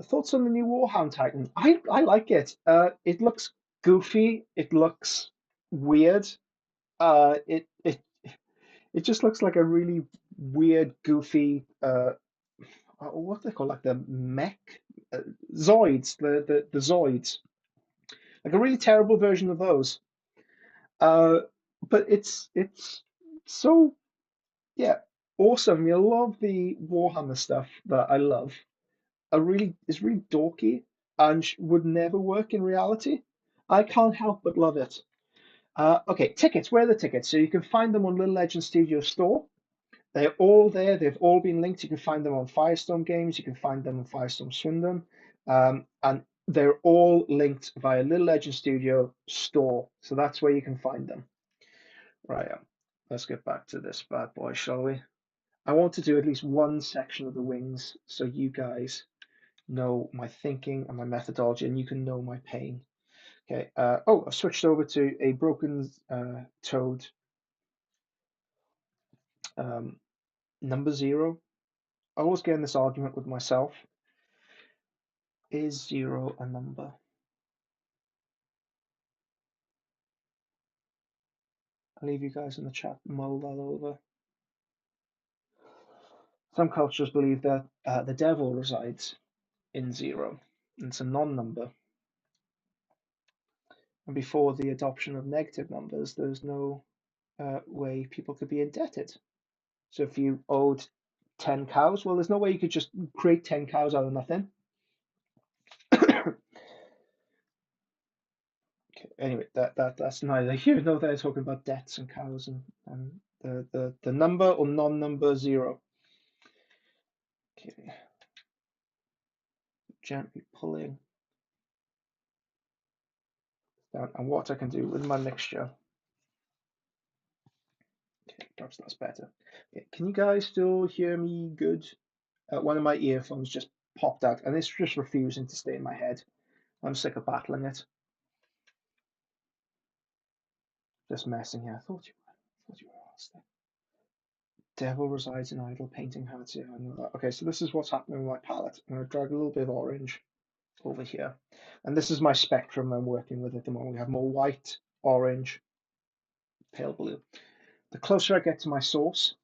Thoughts on the new Warhound Titan? I like it. It looks goofy. It looks weird. It just looks like a really weird, goofy. What do they call, like the mech uh, Zoids, the Zoids, like a really terrible version of those. Uh, but it's so, yeah, awesome. You love the Warhammer stuff that I love. It's really dorky and would never work in reality. I can't help but love it. Okay, tickets. Where are the tickets? So you can find them on Lil'Legend Studio Store. They're all there. They've all been linked. You can find them on Firestorm Games. You can find them on Firestorm Swindon. And they're all linked via Lil'Legend Studio Store. So that's where you can find them. Right. Let's get back to this bad boy, shall we? I want to do at least one section of the wings so you guys know my thinking and my methodology, and you can know my pain. Okay. I switched over to a broken toed um, number 0. I always get in this argument with myself. Is 0 a number? I'll leave you guys in the chat, mull that over. Some cultures believe that the devil resides in 0. It's a non-number. And before the adoption of negative numbers, there's no way people could be indebted. So if you owed 10 cows, well, there's no way you could just create 10 cows out of nothing. Okay, anyway, that's neither here nor there. Talking about debts and cows and the number or non-number 0. Okay, gently pulling down, and what I can do with my mixture. Okay, perhaps that's better. Okay, can you guys still hear me good? One of my earphones just popped out, and it's just refusing to stay in my head. I'm sick of battling it. Just messing here. Thought you were Alistair. Devil resides in idle painting hearts. Yeah, I know that. Okay, so this is what's happening with my palette. I'm going to drag a little bit of orange over here. And this is my spectrum I'm working with at the moment. We have more white, orange, pale blue. The closer I get to my source,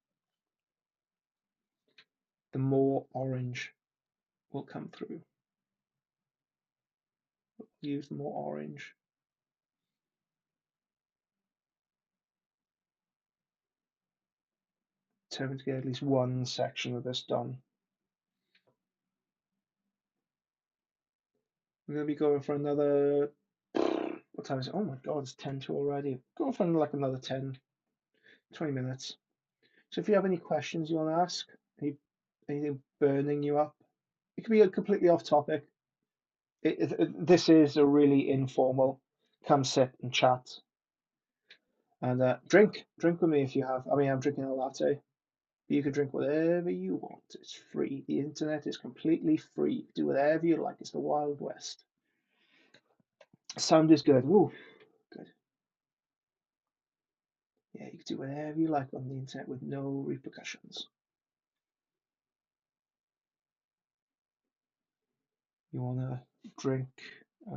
the more orange will come through. Use more orange. determined to get at least one section of this done. We're going to be going for another. What time is it? Oh my God, it's 10 to already. Going for like another 10, 20 minutes. So if you have any questions you want to ask, anything burning you up, it could be completely off topic. This is a really informal. Come sit and chat and drink with me if you have. I mean, I'm drinking a latte. You can drink whatever you want. It's free. The internet is completely free. Do whatever you like. It's the Wild West. Sound is good. Woo, good. Yeah, you can do whatever you like on the internet with no repercussions. You want to drink, you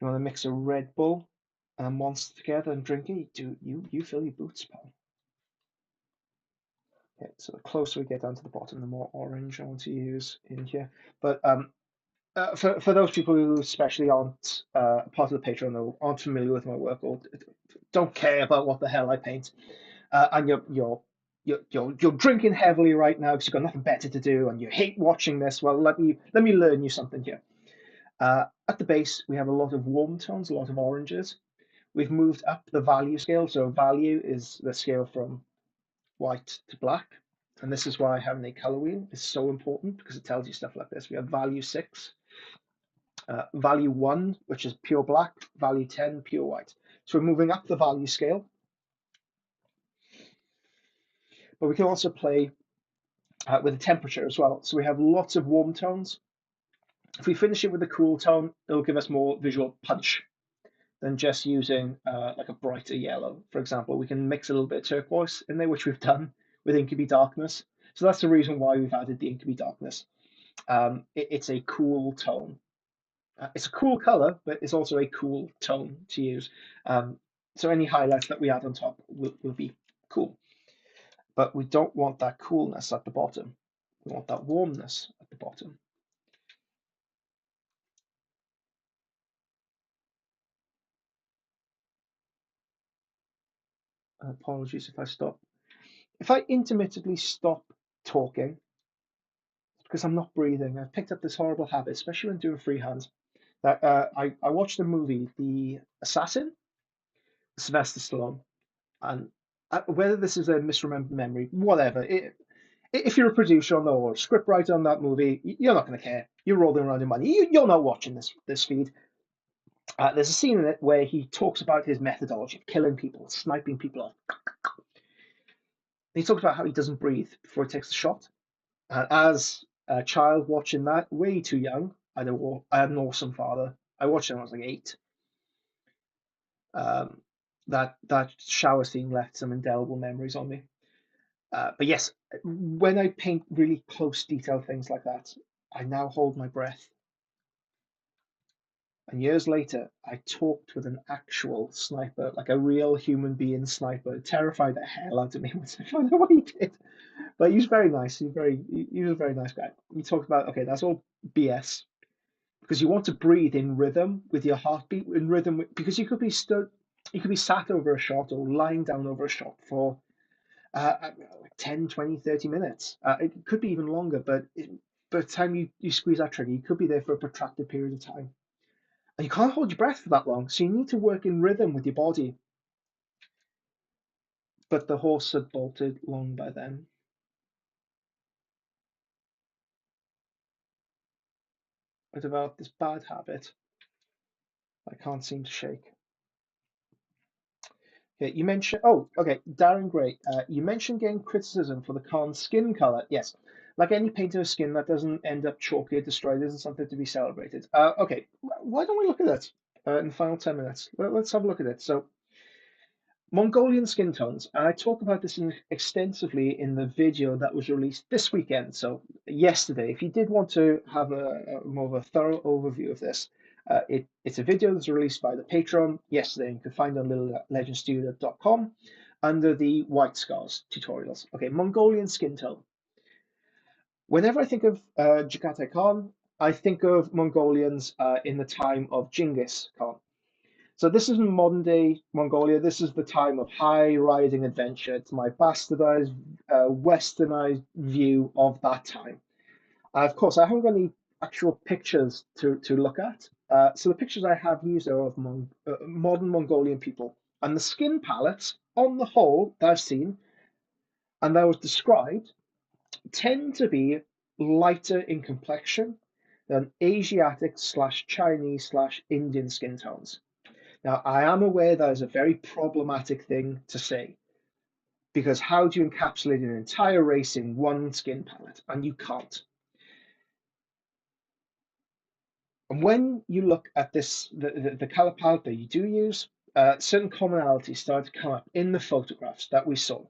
want to mix a Red Bull and a Monster together and drink it. You fill your boots, pal. Okay, so the closer we get down to the bottom, the more orange I want to use in here. But for those people who especially aren't part of the Patreon or aren't familiar with my work or don't care about what the hell I paint, and you're drinking heavily right now because you've got nothing better to do and you hate watching this, well, let me learn you something here. At the base, we have a lot of warm tones, a lot of oranges. We've moved up the value scale. So value is the scale from white to black. And this is why having a color wheel is so important because it tells you stuff like this. We have value 6, value 1, which is pure black, value 10, pure white. So we're moving up the value scale. But we can also play with the temperature as well. So we have lots of warm tones. If we finish it with a cool tone, it'll give us more visual punch than just using like a brighter yellow, for example. We can mix a little bit of turquoise in there, which we've done with Incubi Darkness. So that's the reason why we've added the Incubi Darkness. It's a cool tone. It's a cool color, but it's also a cool tone to use. So any highlights that we add on top will be cool. But we don't want that coolness at the bottom. We want that warmness at the bottom. Apologies if I stop. If I intermittently stop talking, because I'm not breathing. I've picked up this horrible habit, especially when doing freehand. That I watched the movie The Assassin, Sylvester Stallone, and whether this is a misremembered memory, whatever. If you're a producer on the or script writer on that movie, you're not going to care. You're rolling around in money. You're not watching this feed. There's a scene in it where he talks about his methodology of killing people, sniping people off. He talks about how he doesn't breathe before he takes the shot. As a child watching that, way too young, I had an awesome father. I watched it when I was like 8. Um, that shower scene left some indelible memories on me. But yes, when I paint really close detailed things like that, I now hold my breath. And years later, I talked with an actual sniper, like a real human being sniper. It terrified the hell out of me once I found out what he did. But he's very nice. He was a very nice guy. He talked about, okay, that's all BS because you want to breathe in rhythm with your heartbeat in rhythm because you could be sat over a shot or lying down over a shot for like 10, 20, 30 minutes. It could be even longer, but by the time you squeeze that trigger, you could be there for a protracted period of time. And you can't hold your breath for that long, so you need to work in rhythm with your body. But the horse had bolted long by then. I developed this bad habit I can't seem to shake. Okay, you mentioned, oh, okay, Darren Gray. You mentioned getting criticism for the Khan's skin color. Yes, like any painter of skin, that doesn't end up chalky or destroyed isn't something to be celebrated. Okay, why don't we look at it in the final 10 minutes? Let's have a look at it. So, Mongolian skin tones. I talk about this extensively in the video that was released this weekend, so yesterday. If you did want to have a more of a thorough overview of this, it's a video that's released by the Patreon yesterday. You can find it on lil'legendstudio.com under the White Scars tutorials. Okay, Mongolian skin tone. Whenever I think of Jaghatai Khan, I think of Mongolians in the time of Genghis Khan. So this is modern day Mongolia. This is the time of high riding adventure. It's my bastardized, westernized view of that time. Of course, I haven't got any actual pictures to look at. So the pictures I have used are of modern Mongolian people. And the skin palettes, on the whole, that I've seen and that was described, tend to be lighter in complexion than Asiatic slash Chinese slash Indian skin tones. Now, I am aware that is a very problematic thing to say because how do you encapsulate an entire race in one skin palette? And you can't. And when you look at this, the color palette that you do use, certain commonalities start to come up in the photographs that we saw.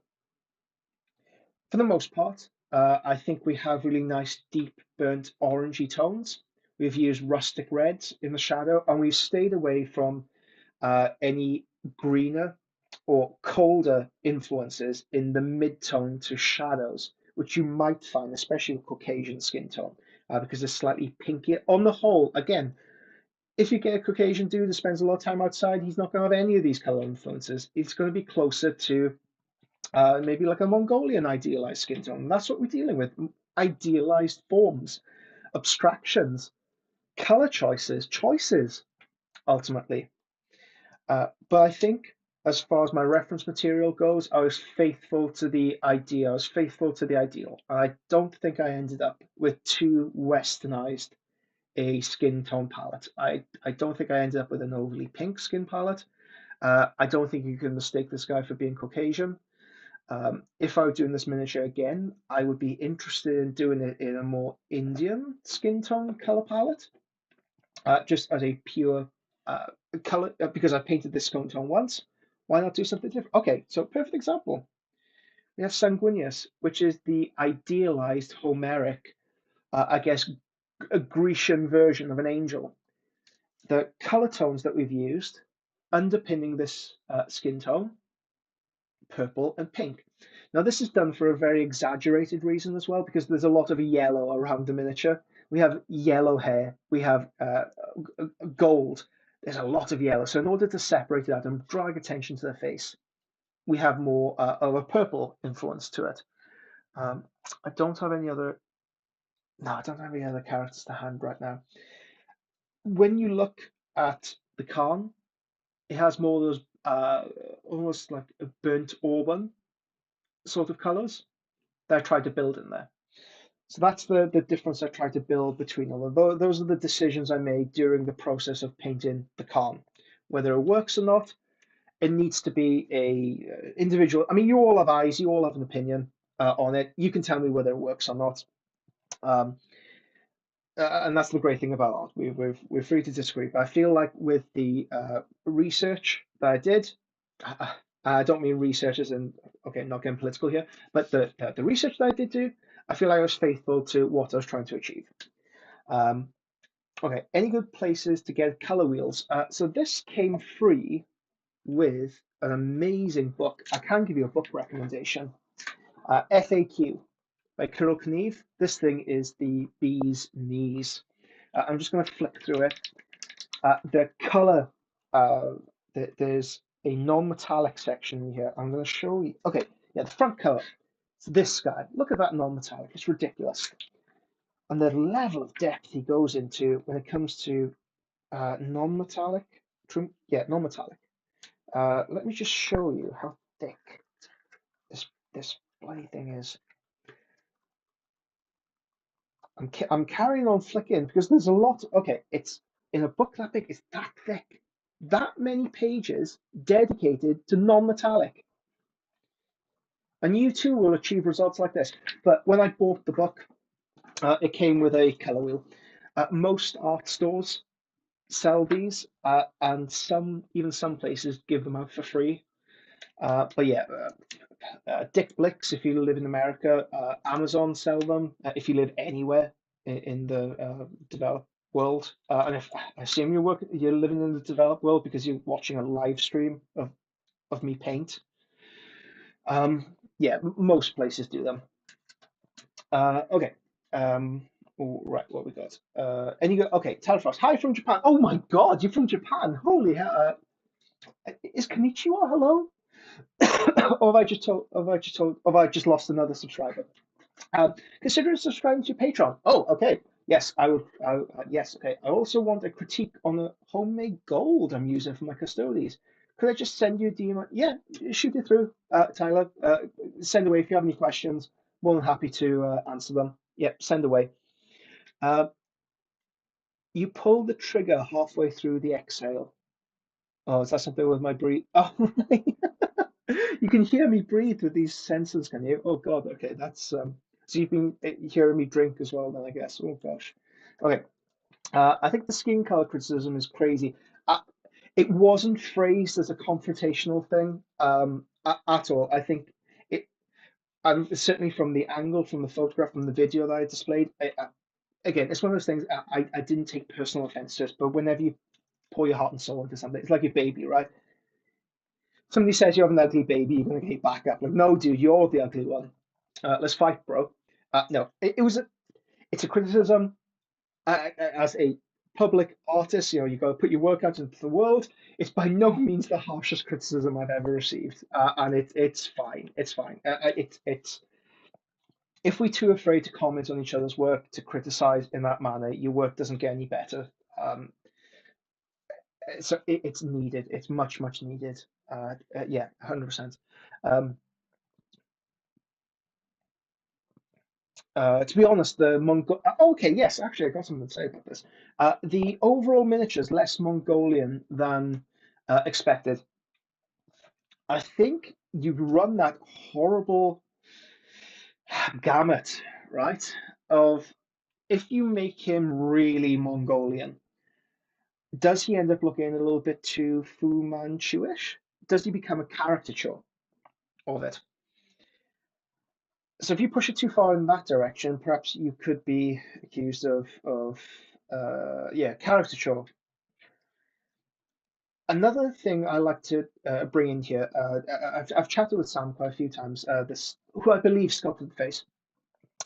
For the most part, I think we have really nice, deep, burnt orangey tones. We've used rustic reds in the shadow, and we've stayed away from any greener or colder influences in the mid-tone to shadows, which you might find, especially with Caucasian skin tone, because it's slightly pinkier. On the whole, again, if you get a Caucasian dude that spends a lot of time outside, he's not going to have any of these color influences. It's going to be closer to maybe like a Mongolian idealized skin tone. That's what we're dealing with. Idealized forms, abstractions, color choices, ultimately. But I think as far as my reference material goes, I was faithful to the idea. I was faithful to the ideal. I don't think I ended up with too westernized a skin tone palette. I don't think I ended up with an overly pink skin palette. I don't think you can mistake this guy for being Caucasian. If I were doing this miniature again, I would be interested in doing it in a more Indian skin tone color palette, just as a pure uh, color, because I painted this skin tone once. Why not do something different? Okay, so perfect example. We have Sanguinius, which is the idealized Homeric, I guess, a Grecian version of an angel. The color tones that we've used underpinning this skin tone, purple and pink. Now, this is done for a very exaggerated reason as well, because there's a lot of yellow around the miniature. We have yellow hair, we have gold, there's a lot of yellow. So, in order to separate it out and drag attention to the face, we have more of a purple influence to it. Um, I don't have any other, no, I don't have any other characters to hand right now. When you look at the Khan, it has more of those almost like a burnt auburn sort of colors that I tried to build in there. So that's the difference I tried to build between them. Those are the decisions I made during the process of painting the Khan. Whether it works or not, it needs to be a individual. I mean, you all have eyes, you all have an opinion on it. You can tell me whether it works or not. Um, and that's the great thing about art. We're free to disagree. But I feel like with the research that I did, I don't mean research as in, okay, not getting political here, but the research that I did do, I feel like I was faithful to what I was trying to achieve. Um, okay, any good places to get color wheels? So this came free with an amazing book. I can give you a book recommendation. FAQ by Kirill Kniv. This thing is the bee's knees. I'm just going to flick through it. The color, uh, there's a non-metallic section here. I'm going to show you. Okay, yeah, the front color. It's this guy. Look at that non-metallic. It's ridiculous. And the level of depth he goes into when it comes to non-metallic. Yeah, non-metallic. Let me just show you how thick this bloody thing is. I'm carrying on flicking because there's a lot. Okay, it's in a book that big, it's that thick. That many pages dedicated to non-metallic. And you too will achieve results like this. But when I bought the book, it came with a color wheel. Most art stores sell these, and even some places give them out for free. But yeah, Dick Blicks, if you live in America, Amazon sell them. If you live anywhere in the developed world, and if I assume you're living in the developed world because you're watching a live stream of me paint. Yeah, most places do them. Okay. Right, what we got? Okay, Telfrost. Hi from Japan. Oh my God, you're from Japan. Holy hell. Is Konnichiwa hello? Or have I just told? Have I just told? Have I just lost another subscriber? Consider subscribing to Patreon. Oh, okay. Yes, I would. Yes, okay. I also want a critique on the homemade gold I'm using for my custodies. Could I just send you a DM? Yeah, shoot it through, Tyler. Send away if you have any questions. More than happy to answer them. Yep, send away. Uh, you pull the trigger halfway through the exhale. Oh, is that something with my breathe? Oh, right. You can hear me breathe with these sensors, can you? Oh God, okay, that's so you've been hearing me drink as well then, I guess. Oh gosh. Okay. I think the skin color criticism is crazy. Uh, it wasn't phrased as a confrontational thing at all. I think it, certainly from the angle, from the photograph, from the video that I displayed. Again, it's one of those things. I didn't take personal offense to it, but whenever you pour your heart and soul into something, it's like your baby, right? Somebody says you have an ugly baby, you're gonna get back up. Like, no, dude, you're the ugly one. Let's fight, bro. No, it's a criticism as a public artist. You know, you got to put your work out into the world. It's by no means the harshest criticism I've ever received, and it's fine. It's fine. It's if we're too afraid to comment on each other's work, to criticize in that manner, your work doesn't get any better. So it's needed. It's much needed. Yeah, 100%. Um, to be honest, the Mongol. Okay, yes, actually, I got something to say about this. The overall miniature is less Mongolian than expected. I think you run that horrible gamut, right? Of if you make him really Mongolian, does he end up looking a little bit too Fu Manchu-ish? Does he become a caricature of it? So if you push it too far in that direction, perhaps you could be accused of yeah, caricature. Another thing I like to bring in here, I've chatted with Sam quite a few times, this who I believe sculpted the face,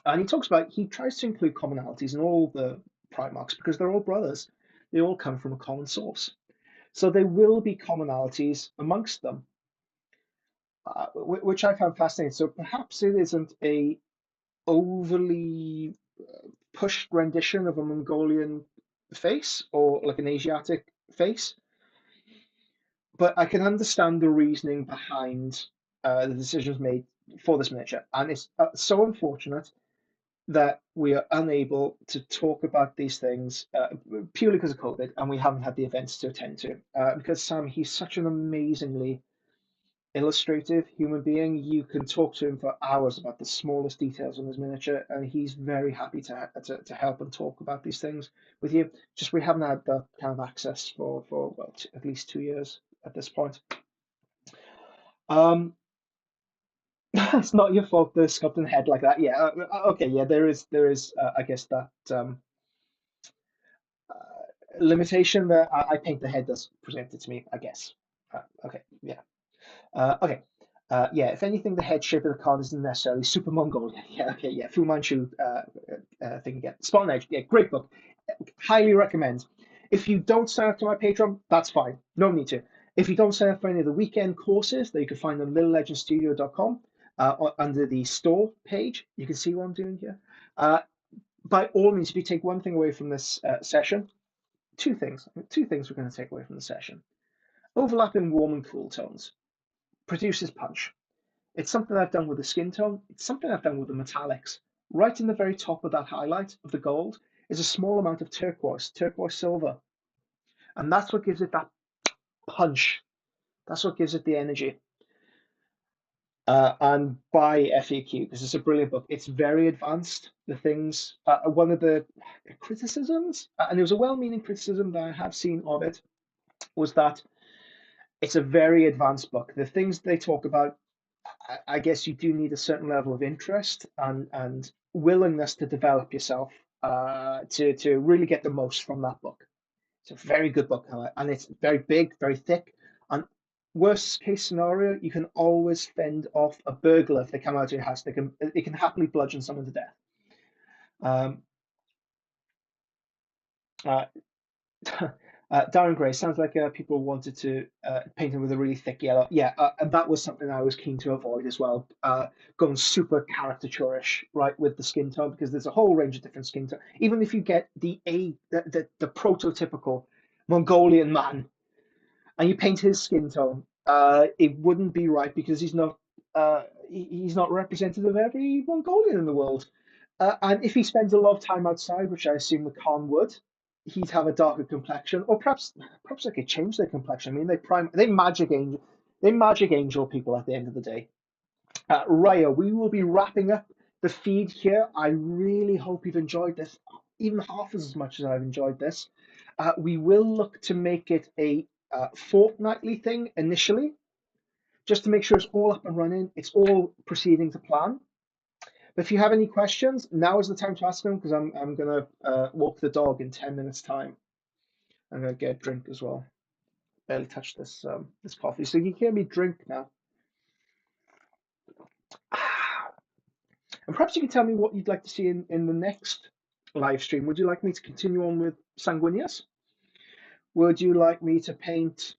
and he talks about he tries to include commonalities in all the Primarchs because they're all brothers. They all come from a common source, so there will be commonalities amongst them, which I found fascinating. So perhaps it isn't a overly pushed rendition of a Mongolian face or like an Asiatic face, but I can understand the reasoning behind the decisions made for this miniature, and it's so unfortunate that we are unable to talk about these things purely because of COVID, and we haven't had the events to attend to. Because Sam, he's such an amazingly illustrative human being. You can talk to him for hours about the smallest details on his miniature, and he's very happy to help and talk about these things with you. Just we haven't had that kind of access for well, at least 2 years at this point. Um, it's not your fault the sculpting head like that. Yeah. Okay. Yeah. There is. I guess that limitation that I think the head does present it to me. I guess. Okay. Yeah. Okay. Yeah, if anything, the head shape of the card isn't necessarily super Mongolian. Yeah, okay, yeah. Fu Manchu thing again. Spawn Edge, yeah, great book. Highly recommend. If you don't sign up to my Patreon, that's fine. No need to. If you don't sign up for any of the weekend courses that you can find on littlelegendstudio.com under the store page, you can see what I'm doing here. By all means, if you take one thing away from this session, two things. Two things we're going to take away from the session. Overlapping warm and cool tones produces punch. It's something I've done with the skin tone. It's something I've done with the metallics. Right in the very top of that highlight of the gold is a small amount of turquoise silver. And that's what gives it that punch. That's what gives it the energy. And buy FAQ because it's a brilliant book. It's very advanced. The things, one of the criticisms, and it was a well meaning criticism that I have seen of it, was that it's a very advanced book. The things they talk about I guess you do need a certain level of interest and willingness to develop yourself to really get the most from that book. It's a very good book, and it's very big, very thick. And worst case scenario, you can always fend off a burglar if they come out of your house. They can happily bludgeon someone to death. Um, uh, Darren Gray sounds like people wanted to paint him with a really thick yellow. Yeah, and that was something I was keen to avoid as well. Going super caricature-ish, right, with the skin tone, because there's a whole range of different skin tone. Even if you get the prototypical Mongolian man and you paint his skin tone, it wouldn't be right because he's not representative of every Mongolian in the world. And if he spends a lot of time outside, which I assume the Khan would, he'd have a darker complexion, or perhaps they could change their complexion. I mean, they magic angel people at the end of the day. Raya, we will be wrapping up the feed here. I really hope you've enjoyed this, even half as much as I've enjoyed this. We will look to make it a fortnightly thing initially, just to make sure it's all up and running. It's all proceeding to plan. But if you have any questions, now is the time to ask them because I'm gonna walk the dog in 10 minutes time. I'm gonna get a drink as well. Barely touched this coffee, so you can hear me drink now. And perhaps you can tell me what you'd like to see in the next live stream. Would you like me to continue on with Sanguinius? Would you like me to paint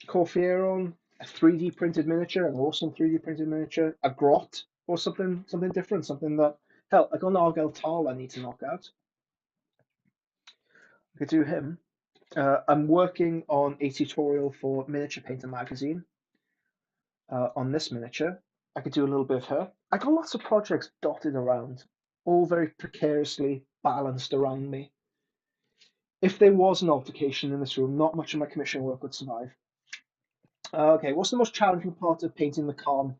Corfieron, a 3D printed miniature, an awesome 3D printed miniature, a grot, or something different, something that hell, I got an Argyle Tal I need to knock out. I could do him. I'm working on a tutorial for Miniature Painter magazine on this miniature. I could do a little bit of her. I got lots of projects dotted around, all very precariously balanced around me. If there was an altercation in this room, not much of my commission work would survive. Okay, what's the most challenging part of painting the Khan?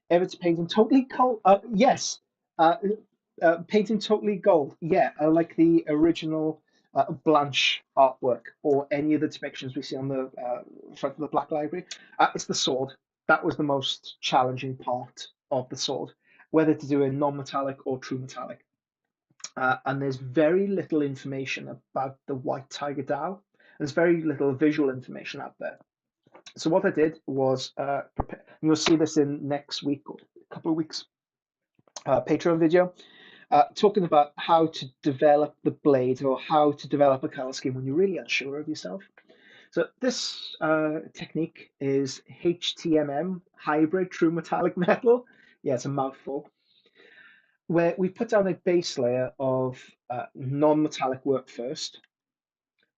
Ever to painting totally gold? Yes. Uh, painting totally gold. Yeah, I like the original Blanche artwork or any of the depictions we see on the front of the Black Library. It's the sword. That was the most challenging part of the sword, whether to do a non-metallic or true metallic. And there's very little information about the white tiger Dao. There's very little visual information out there. So what I did was prepare, and you'll see this in next week or a couple of weeks Patreon video, talking about how to develop the blade or how to develop a color scheme when you're really unsure of yourself. So this technique is HTMM, hybrid true metallic metal. Yeah, it's a mouthful. Where we put down a base layer of non-metallic work first,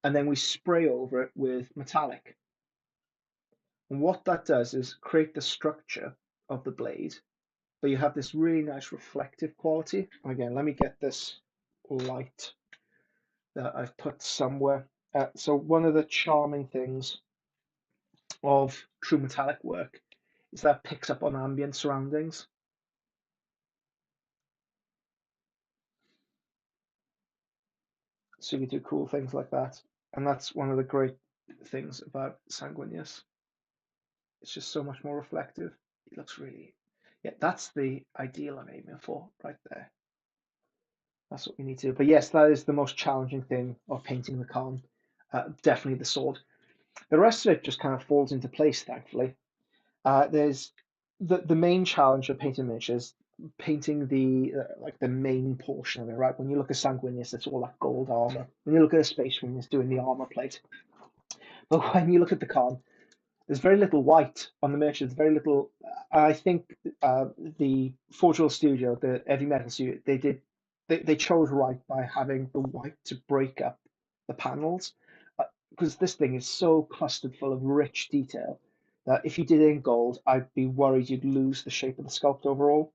and then we spray over it with metallic. And what that does is create the structure of the blade, but you have this really nice reflective quality. Again, let me get this light that I've put somewhere. So one of the charming things of true metallic work is that it picks up on ambient surroundings. So you can do cool things like that. And that's one of the great things about Sanguinius. It's just so much more reflective. It looks really, yeah, that's the ideal I'm aiming for right there. That's what we need to do. But yes, that is the most challenging thing of painting the Khan. Definitely the sword. The rest of it just kind of falls into place, thankfully. There's the main challenge of painting miniatures, painting the like the main portion of it, right? When you look at Sanguinius, it's all that gold armor. When you look at a Space Marine, it's doing the armor plate. But when you look at the Khan, there's very little white on the miniature. There's very little. I think the Forge World Studio, the Heavy Metal Studio, they chose right by having the white to break up the panels, because this thing is so clustered full of rich detail that if you did it in gold, I'd be worried you'd lose the shape of the sculpt overall.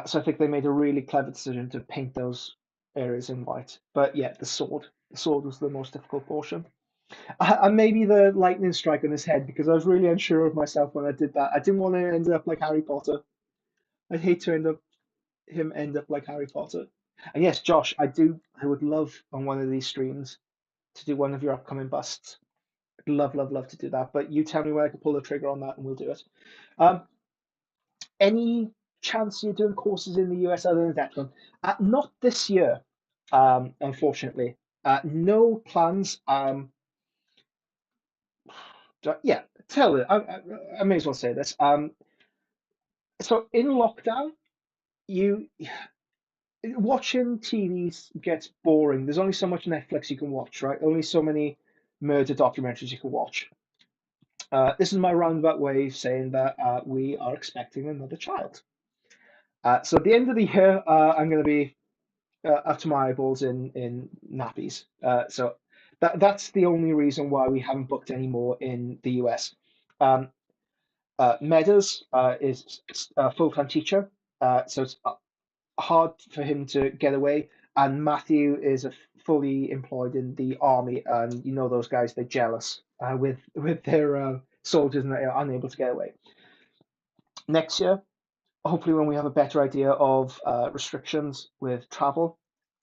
So I think they made a really clever decision to paint those areas in white. But yeah, the sword was the most difficult portion. And maybe the lightning strike on his head because I was really unsure of myself when I did that. I didn't want to end up like Harry Potter. I'd hate to end up like Harry Potter. And yes, Josh, I would love on one of these streams to do one of your upcoming busts. I'd love, love, love to do that. But you tell me when I can pull the trigger on that and we'll do it. Um, any chance you're doing courses in the US other than that one? Not this year, unfortunately. No plans. Yeah, tell it. I may as well say this. So in lockdown, you watching TV gets boring. There's only so much Netflix you can watch, right? Only so many murder documentaries you can watch. This is my roundabout way of saying that we are expecting another child. So at the end of the year, I'm going to be up to my eyeballs in nappies. So that's the only reason why we haven't booked any more in the US. Um, Meadows is a full-time teacher, so it's hard for him to get away. And Matthew is fully employed in the army, and you know those guys, they're jealous with their soldiers and they're unable to get away. Next year, hopefully, when we have a better idea of restrictions with travel,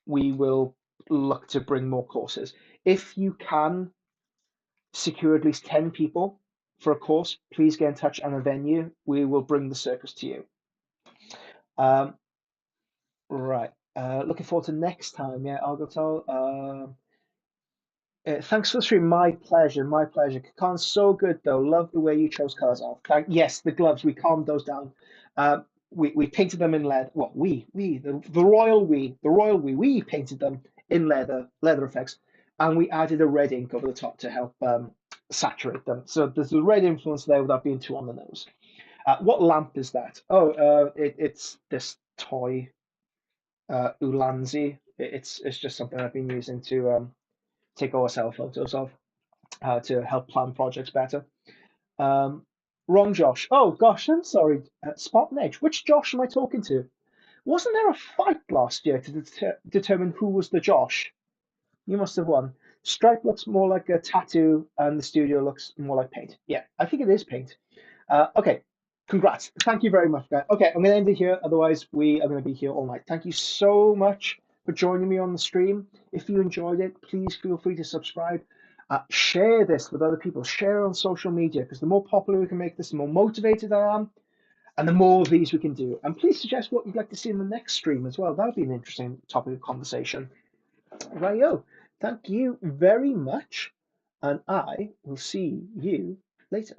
we will look to bring more courses. If you can secure at least 10 people for a course, please get in touch on a venue. We will bring the circus to you. Um, right. Looking forward to next time. Yeah, I'll go tell. Thanks for the stream. My pleasure. My pleasure. Khan's so good though. Love the way you chose colors. Oh, yes, the gloves. We calmed those down. Uh, we painted them in leather. Well, the royal we painted them in leather effects, and we added a red ink over the top to help saturate them. So there's a red influence there without being too on the nose. What lamp is that? Oh, it's this toy Ulanzi. It's just something I've been using to take OSL photos of to help plan projects better. Um, Wrong Josh. Oh gosh, I'm sorry. Spot and Edge. Which Josh am I talking to? Wasn't there a fight last year to determine who was the Josh? You must have won. Stripe looks more like a tattoo, and the studio looks more like paint. Yeah, I think it is paint. Okay, congrats. Thank you very much, guys. Okay, I'm going to end it here. Otherwise, we are going to be here all night. Thank you so much for joining me on the stream. If you enjoyed it, please feel free to subscribe. Share this with other people. Share it on social media because the more popular we can make this, the more motivated I am, and the more of these we can do. And please suggest what you'd like to see in the next stream as well. That would be an interesting topic of conversation. Rightio. Thank you very much, and I will see you later.